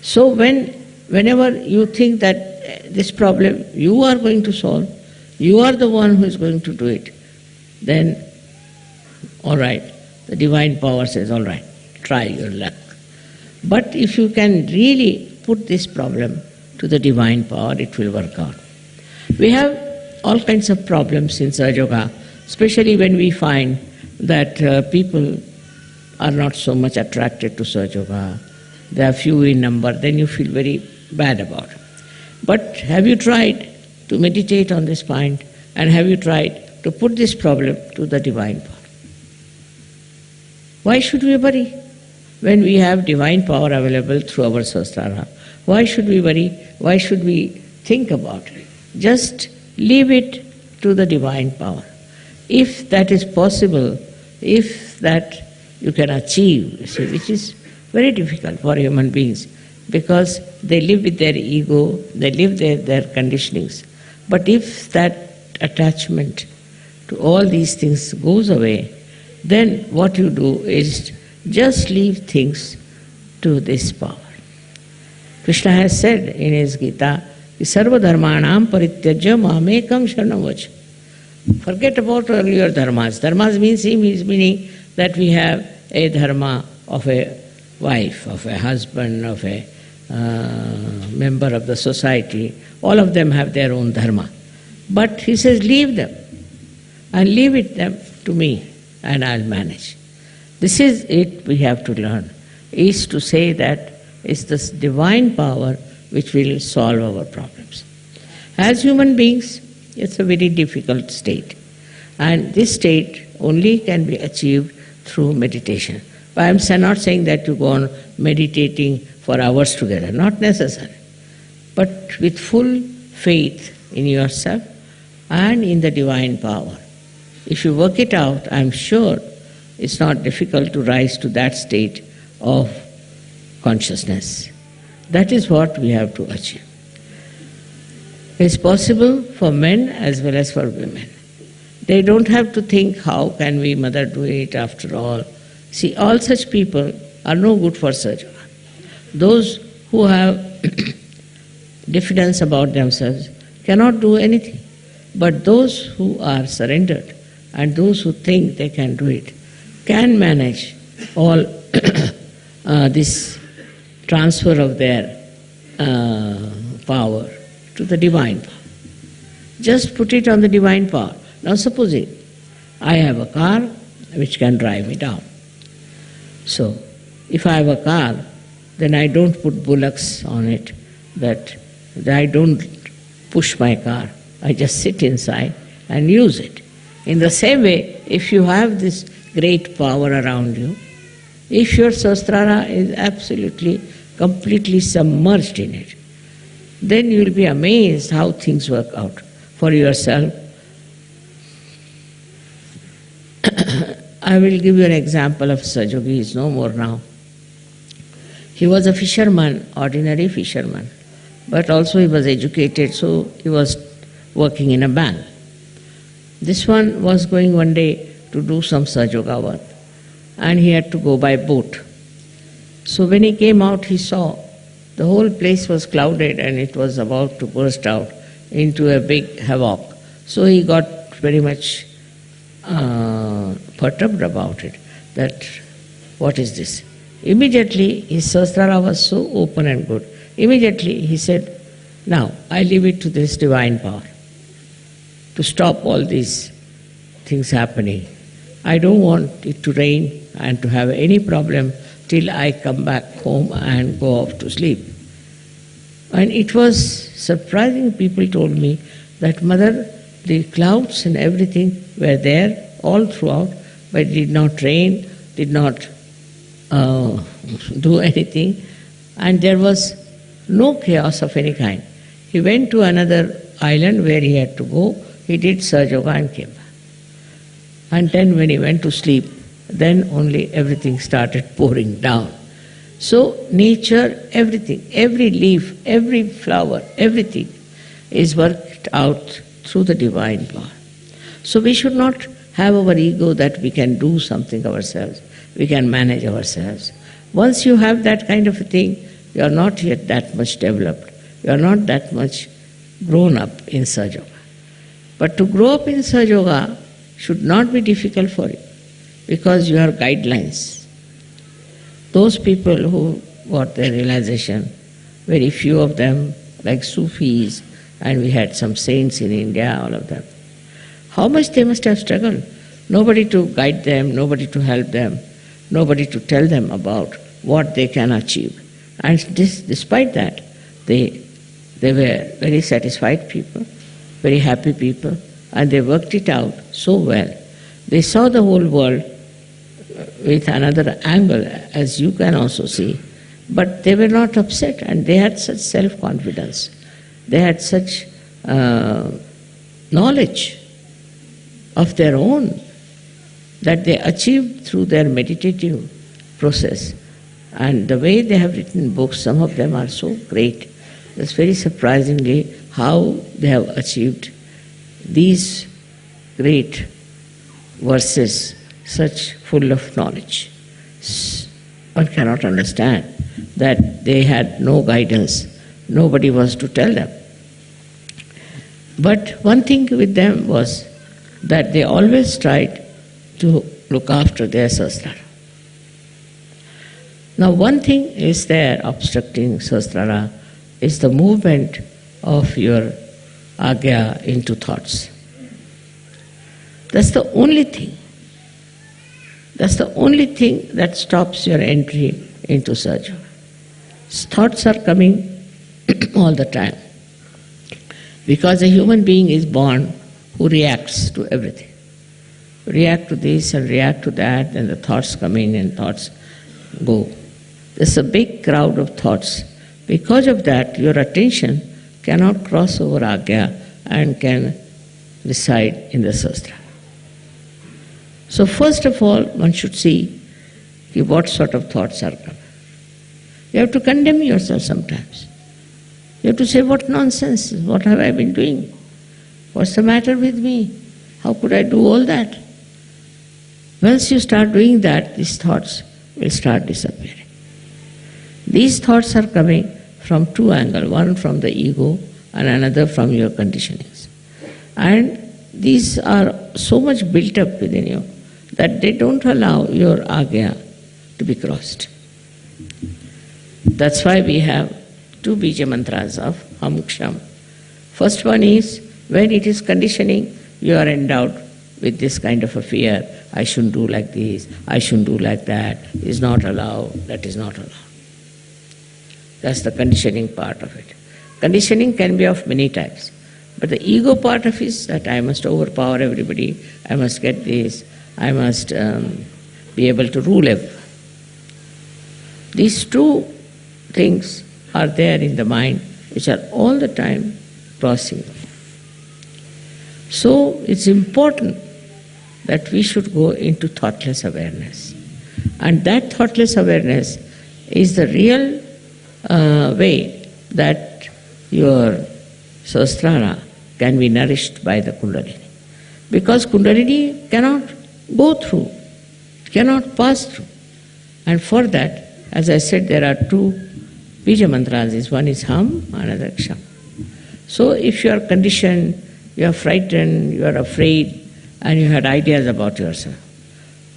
So whenever you think that this problem you are going to solve, you are the one who is going to do it, then all right, the divine power says, all right, try your luck. But if you can really put this problem to the divine power, it will work out. We have all kinds of problems in Sahaja Yoga, especially when we find that people are not so much attracted to Sahaja Yoga, they are few in number, then you feel very bad about it. But have you tried to meditate on this point, and have you tried to put this problem to the divine power? Why should we worry when we have divine power available through our Sahasrara? Why should we worry? Why should we think about it? Just leave it to the divine power. If that is possible, if that you can achieve, you see, which is very difficult for human beings, because they live with their ego, they live their conditionings. But if that attachment to all these things goes away, then what you do is just leave things to this power. Krishna has said in his Gita, Sarva dharmanam parityajya mamekam sharanam vacha. Forget about earlier dharmas. Dharmas meaning that we have a dharma of a wife, of a husband, of a member of the society. All of them have their own dharma. But he says, leave them and leave it them to me, and I'll manage. This is it we have to learn, is to say that it's this divine power which will solve our problems. As human beings, it's a very difficult state. And this state only can be achieved through meditation. But I'm not saying that you go on meditating for hours together, not necessary. but with full faith in yourself and in the divine power. If you work it out, I'm sure it's not difficult to rise to that state of consciousness. That is what we have to achieve. It's possible for men as well as for women. They don't have to think, how can we, mother, do it after all? See, all such people are no good for surgery. Those who have diffidence about themselves cannot do anything. But those who are surrendered and those who think they can do it can manage all this transfer of their power to the divine power. Just put it on the divine power. Now supposing I have a car which can drive me down. So if I have a car, then I don't put bullocks on it, that I don't push my car. I just sit inside and use it. In the same way, if you have this great power around you, if your Sahasrara is absolutely, completely submerged in it, then you will be amazed how things work out for yourself. I will give you an example of Sajogi. He is no more now. He was a fisherman, ordinary fisherman, but also he was educated, so he was working in a bank. This one was going one day to do some Sajoga work, and he had to go by boat. So when he came out, he saw the whole place was clouded and it was about to burst out into a big havoc. So he got very much perturbed about it, that what is this? Immediately his Sahasrara was so open and good. Immediately he said, now I leave it to this divine power to stop all these things happening. I don't want it to rain and to have any problem till I come back home and go off to sleep. And it was surprising. People told me that, Mother, the clouds and everything were there all throughout, but it did not rain, did not do anything, and there was no chaos of any kind. He went to another island where he had to go, he did Sahaja Yoga and came back. And then when he went to sleep, then only everything started pouring down. So nature, everything, every leaf, every flower, everything is worked out through the divine power. So we should not have our ego that we can do something ourselves, we can manage ourselves. Once you have that kind of a thing, you are not yet that much developed, you are not that much grown up in Sahaja Yoga. But to grow up in Sahaja Yoga should not be difficult for you, because you have guidelines. Those people who got their realization, very few of them, like Sufis, and we had some saints in India, all of them. How much they must have struggled. Nobody to guide them, nobody to help them, nobody to tell them about what they can achieve. And despite that, they were very satisfied people, very happy people, and they worked it out so well. They saw the whole world with another angle, as you can also see, but they were not upset, and they had such self-confidence. They had such knowledge of their own that they achieved through their meditative process. And the way they have written books, some of them are so great. It's very surprisingly how they have achieved these great verses, such full of knowledge. One cannot understand that they had no guidance, nobody was to tell them. But one thing with them was that they always tried to look after their Sahasrara. Now one thing is there obstructing Sahasrara is the movement of your agya into thoughts. That's the only thing. That's the only thing that stops your entry into Sahaja. Thoughts are coming all the time. Because a human being is born who reacts to everything. React to this and react to that, and the thoughts come in and thoughts go. There's a big crowd of thoughts Because of that, your attention cannot cross over Agya and can reside in the Sahasrara. So first of all, one should see what sort of thoughts are coming. You have to condemn yourself sometimes. You have to say, what nonsense, what have I been doing? What's the matter with me? How could I do all that? Once you start doing that, these thoughts will start disappearing. These thoughts are coming from two angles, one from the ego and another from your conditionings. And these are so much built up within you that they don't allow your Agya to be crossed. That's why we have two bija mantras of Ham Ksham. First one is, when it is conditioning, you are endowed with this kind of a fear. I shouldn't do like this, I shouldn't do like that, is not allowed, that is not allowed. That's the conditioning part of it. Conditioning can be of many types. But the ego part of it is that I must overpower everybody, I must get this, I must be able to rule everyone. These two things are there in the mind which are all the time crossing. So it's important that we should go into thoughtless awareness. And that thoughtless awareness is the real way that your Sahasrara can be nourished by the Kundalini. Because Kundalini cannot go through, cannot pass through. And for that, as I said, there are two bija mantras. One is Ham, another Ksham. So if you are conditioned, you are frightened, you are afraid, and you had ideas about yourself.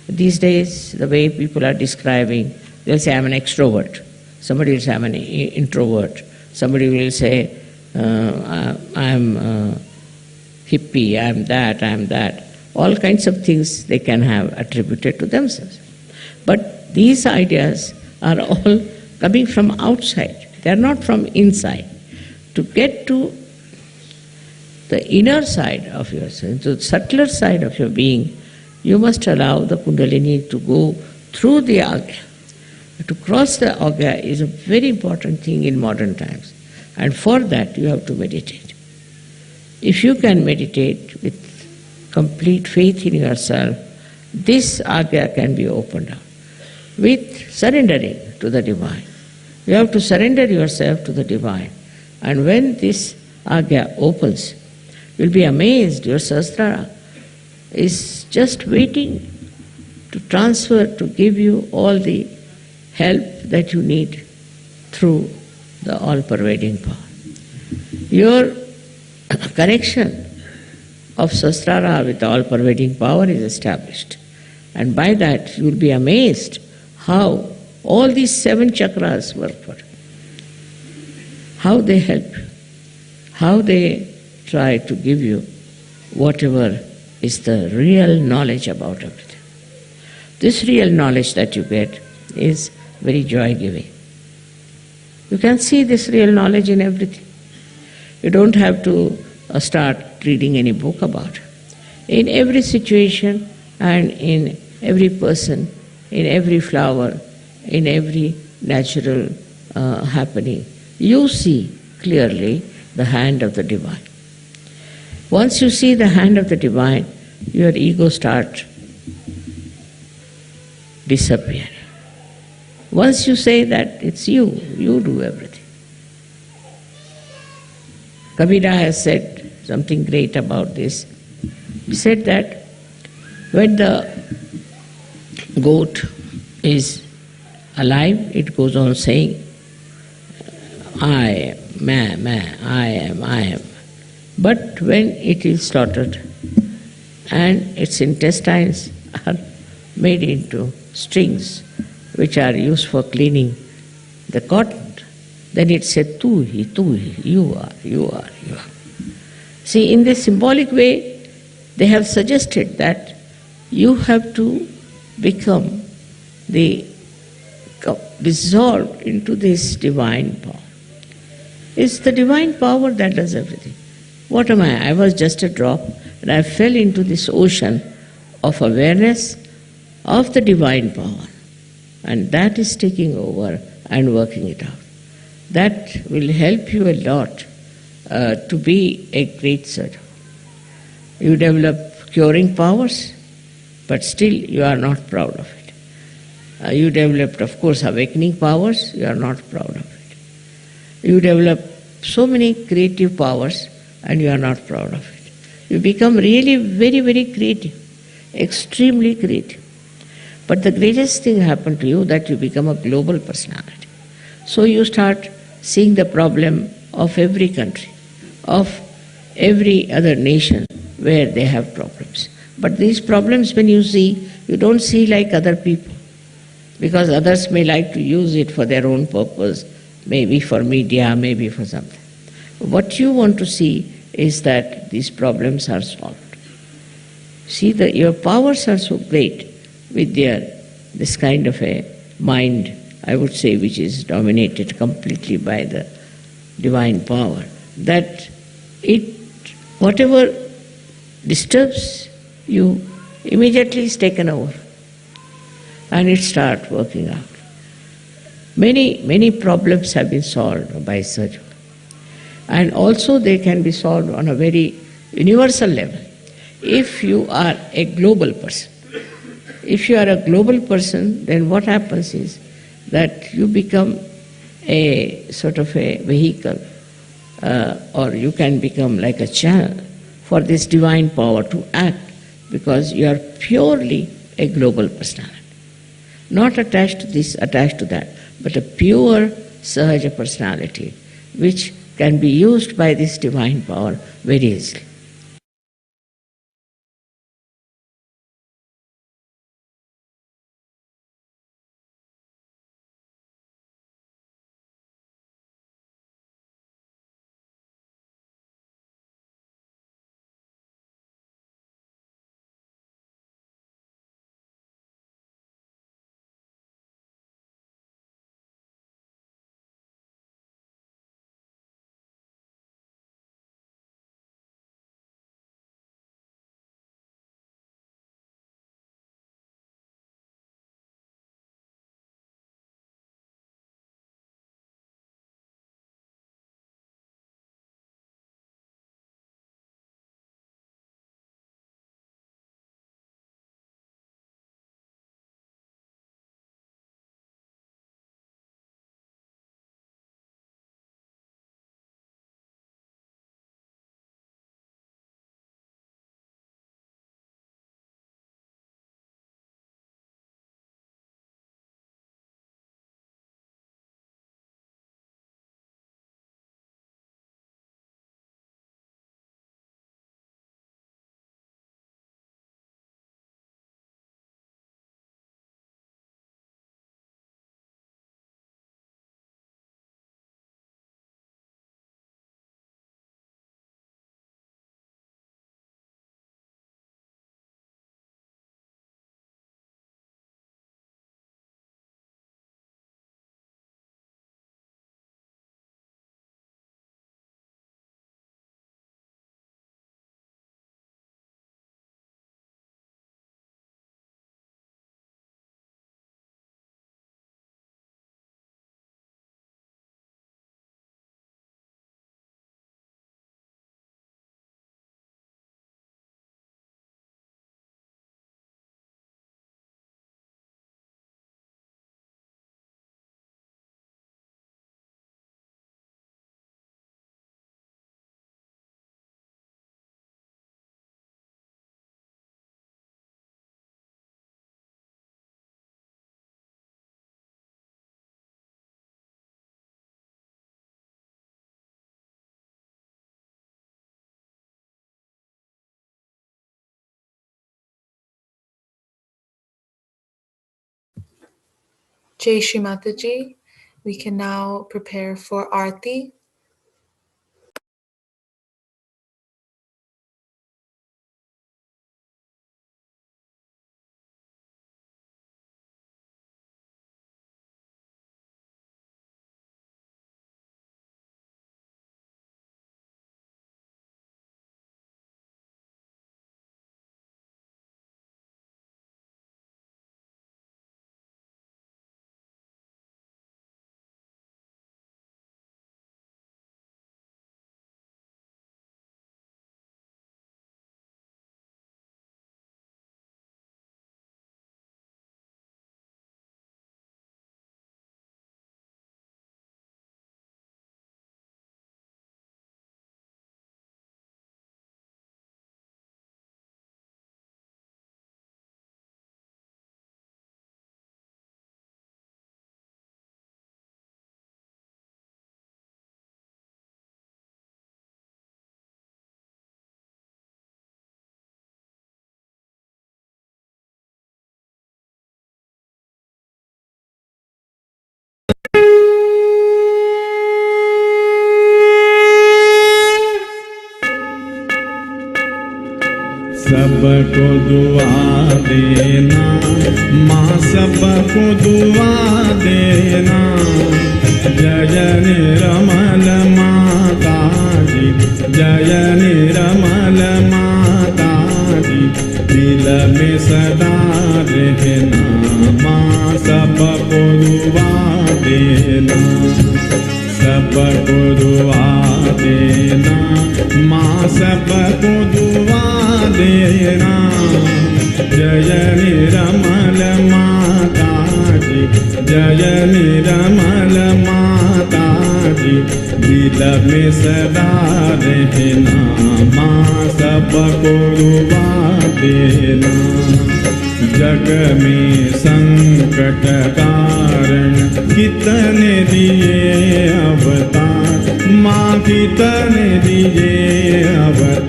These days, the way people are describing, they'll say, I'm an extrovert. Somebody will say, I'm an introvert. Somebody will say, I'm hippie, I'm that. All kinds of things they can have attributed to themselves. But these ideas are all coming from outside. They are not from inside. To get to the inner side of yourself, to the subtler side of your being, you must allow the Kundalini to go through the Agya. To cross the Agya is a very important thing in modern times. And for that you have to meditate. If you can meditate with complete faith in yourself, this Agya can be opened up. With surrendering to the Divine. You have to surrender yourself to the Divine. And when this Agya opens, you'll be amazed. Your Sahasrara is just waiting to transfer, to give you all the help that you need through the all-pervading power. Your connection of Sahasrara with the all-pervading power is established. And by that you will be amazed how all these 7 chakras work for you. How they help you. How they try to give you whatever is the real knowledge about everything. This real knowledge that you get is very joy-giving. You can see this real knowledge in everything. You don't have to start reading any book about it. In every situation and in every person, in every flower, in every natural happening, you see clearly the hand of the Divine. Once you see the hand of the Divine, your ego starts disappearing. Once you say that it's you do everything. Kabira has said something great about this. He said that when the goat is alive, it goes on saying, I am, I am. But when it is slaughtered and its intestines are made into strings which are used for cleaning the cotton, then it said, tu hi, you are. See, in this symbolic way, they have suggested that you have to become dissolved into this divine power. It's the divine power that does everything. What am I? I was just a drop and I fell into this ocean of awareness of the divine power. And that is taking over and working it out. That will help you a lot to be a great surgeon. You develop curing powers, but still you are not proud of it. You developed, of course, awakening powers, you are not proud of it. You develop so many creative powers and you are not proud of it. You become really very, very creative, extremely creative. But the greatest thing happened to you that you become a global personality. So you start seeing the problem of every country, of every other nation where they have problems. But these problems, when you see, you don't see like other people, because others may like to use it for their own purpose, maybe for media, maybe for something. What you want to see is that these problems are solved. See, your powers are so great with this kind of a mind, I would say, which is dominated completely by the divine power, that whatever disturbs you immediately is taken over and it starts working out. Many problems have been solved by surgery. And also they can be solved on a very universal level. If you are a global person, then what happens is that you become a sort of a vehicle, or you can become like a channel for this divine power to act, because you are purely a global personality. Not attached to this, attached to that, but a pure Sahaja personality which can be used by this divine power very easily. Jai Shri Mataji. We can now prepare for Arty. सबको दुआ देना, माँ सबको दुआ देना। जय निर्मल माता जी, जय निर्मल माता जी, दिल में सदा रहना, माँ सबको दुआ देना, सबको दुआ देना, माँ सबको दुआ देना। जय निर्मल माता जी, जय निर्मल माता जी, दिल में सदा रहना, माँ सबको दुआ देना। जग में संकट कारण कितने दिए अवतार, माँ कितने दिए अवतार।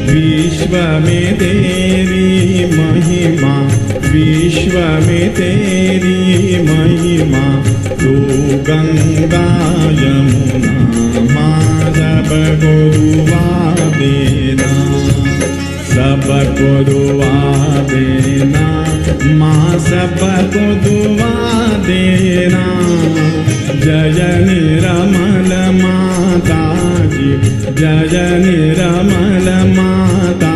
विश्व में तेरी महिमा, विश्व में तेरी महिमा, तू गंगा यमुना, माँ सबको दुआ देना, सबको दुआ देना, माँ सबको दुआ देना। जय निर्मल माता जी, जय निर्मल माता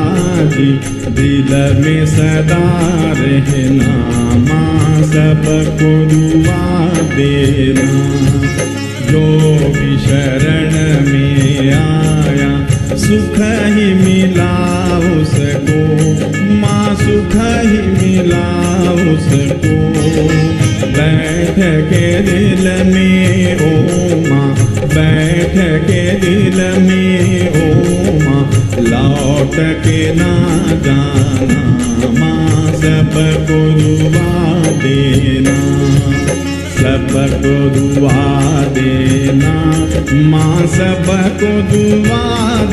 जी, दिल में सदा रहना, माँ सबको दुआ देना। जो भी शरण में आया सुख ही मिला उसको, माँ सुख ही मिला उसको। बैठ के दिल में ओ माँ, बैठ के दिल में ओ माँ, लौट के ना जाना, माँ सबको दुआ देना, सबको दुआ देना, माँ सबको दुआ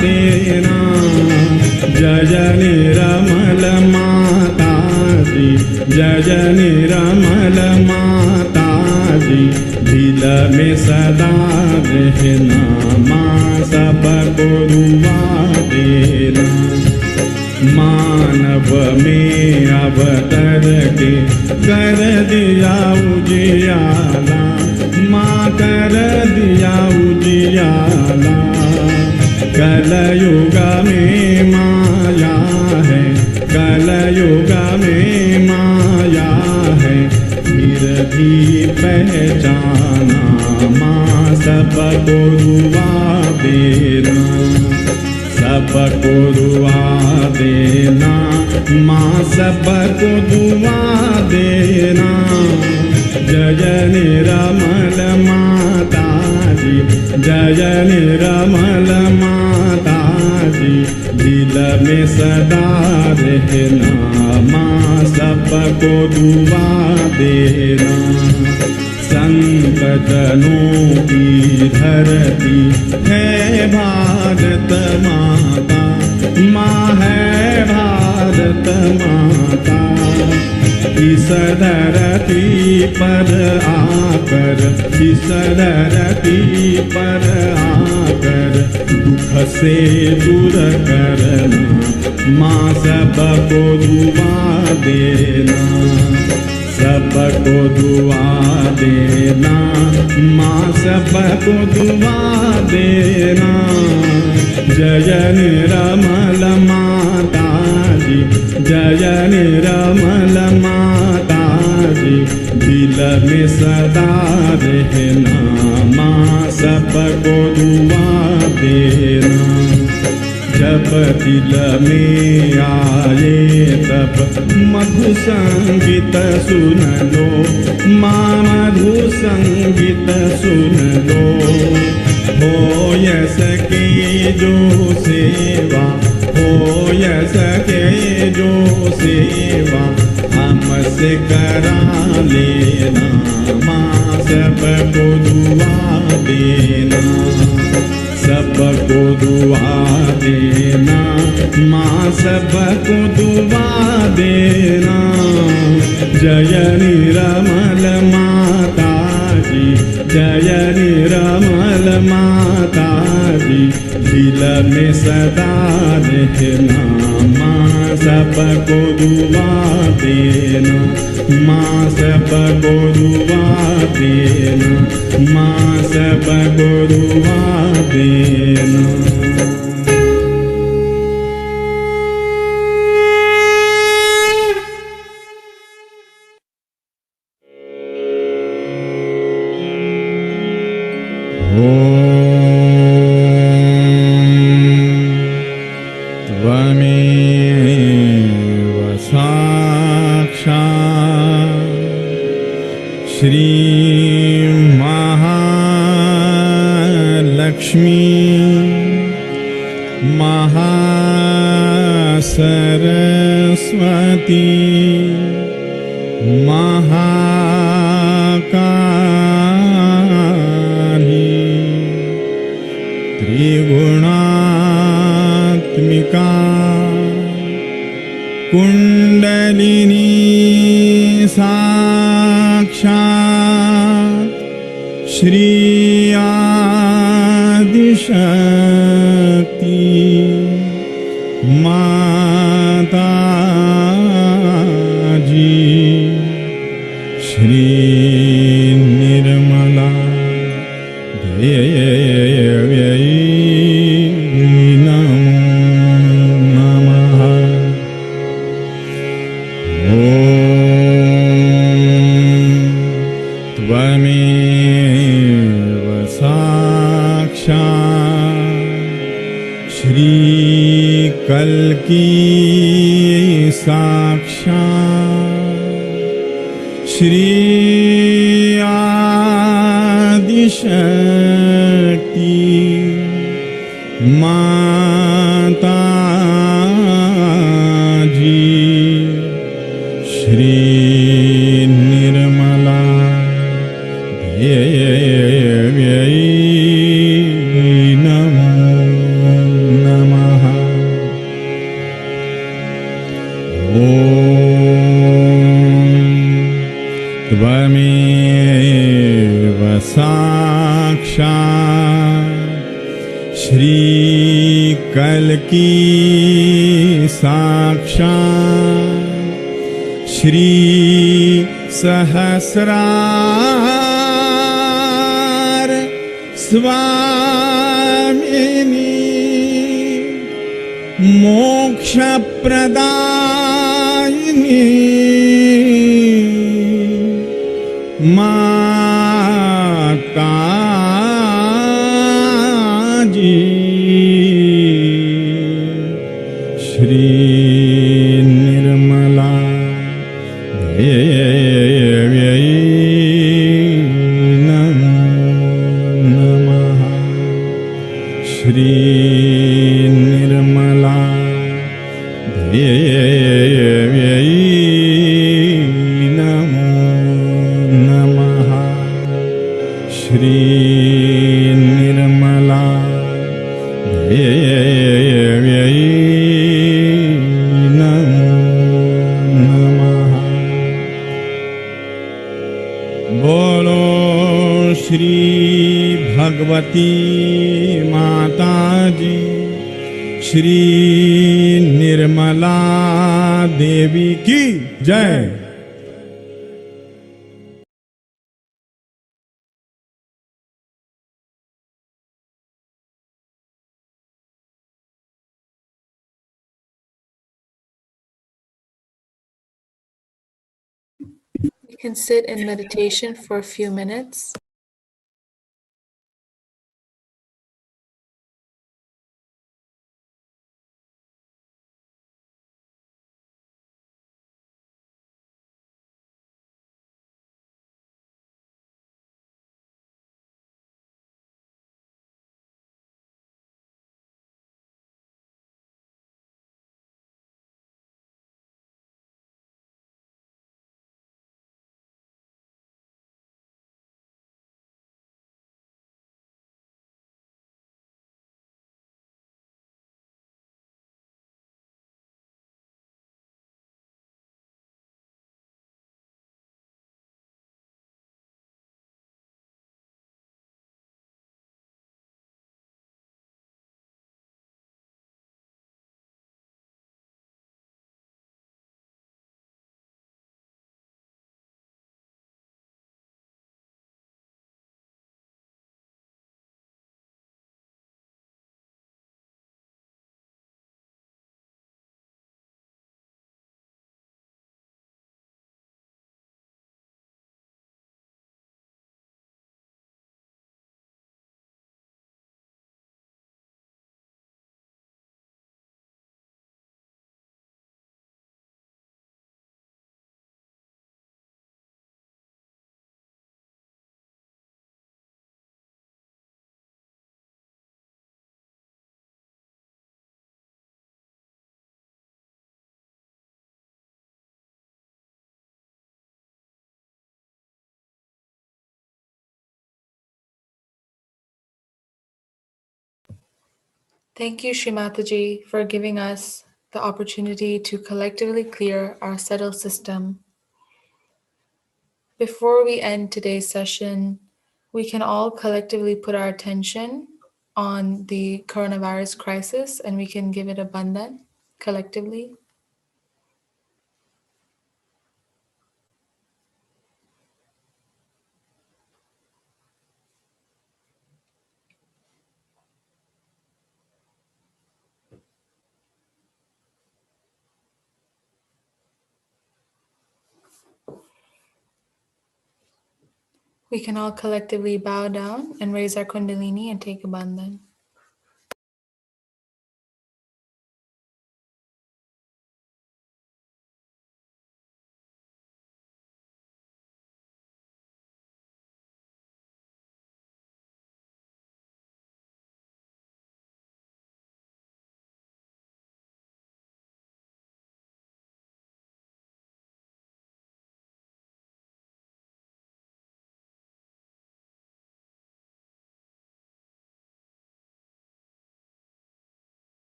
देना। जय निर्मल माता जी, जय निर्मल माता जी, दिल में सदा रहना, माँ सबको दुआ देना। मानव में अवतर के कर दिया उजियाला, माँ कर दिया उजियाला। कलयुग में माया है, कलयुग में माया है, फिर भी पहचाना, माँ सबको दुआ देना, सबको दुआ देना, माँ सबको दुआ देना। जय निर्मल माता जी, जय निर्मल माता जी, दिल में सदा रहना, माँ सबको दुआ देना। संकटनों की धरती है भारत माता, माँ है भारत माता। इस धरती पर आकर, इस धरती पर आकर, दुख से दूर करना, माँ सबको दुआ देना, सबको दुआ देना, माँ सबको दुआ देना। जय निर्मल माता जी, जय निर्मल माता जी, दिल में सदा रहना, माँ सबको दुआ देना। जब दिल में आए तब मधु संगीत सुन लो, माँ मधु संगीत सुन लो। हो सके जो सेवा, हो सके जो सेवा, हमसे करा लेना, माँ सबको दुआ देना, सबको दुआ देना, माँ सबको दुआ देना। जय निर्मल माता जी, निश्चय निरमल माता जी, दिल में सदा रहना, माँ सबको दुआ देना, माँ सबको दुआ देना, माँ सबको दुआ देना। सहस्रार स्वामिनी मोक्ष प्रदायिनी माता जी श्री निर्मला श्री निर्मला देव्यै नमो नमः। श्री निर्मला देव्यै नमो नमः। बोलो श्री भगवती माता जी, श्री निर्मला देवी की जय। You can sit in meditation for a few minutes. Thank you, Shrimataji, for giving us the opportunity to collectively clear our settled system. Before we end today's session, we can all collectively put our attention on the coronavirus crisis and we can give it a bandhan collectively. We can all collectively bow down and raise our kundalini and take a bandhan.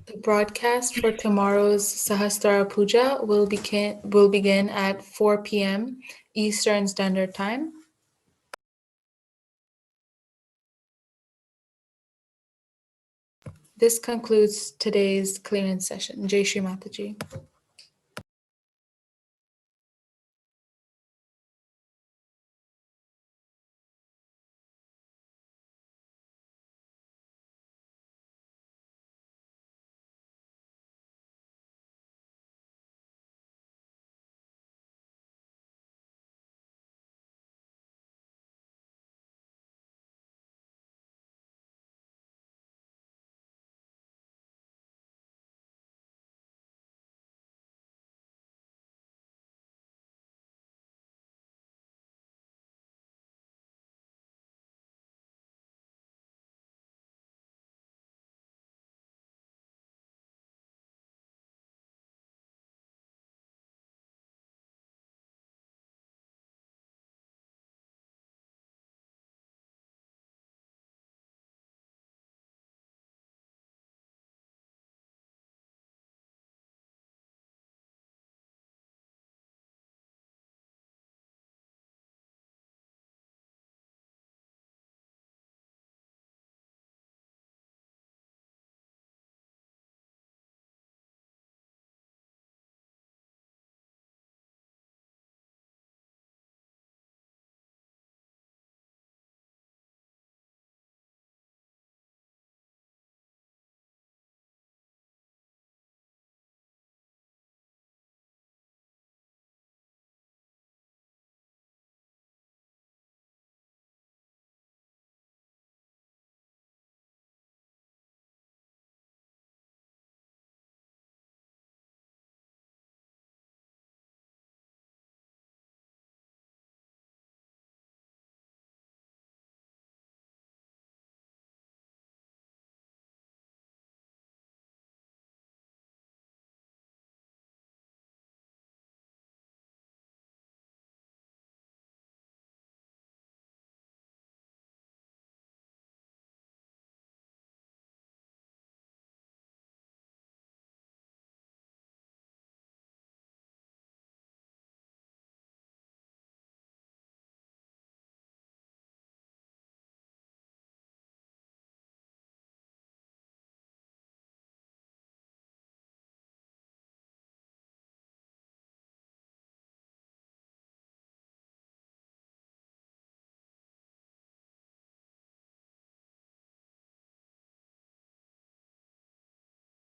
The broadcast for tomorrow's Sahastrara Puja will begin at 4 p.m. Eastern Standard Time. This concludes today's clearance session. Jai Shri Mataji.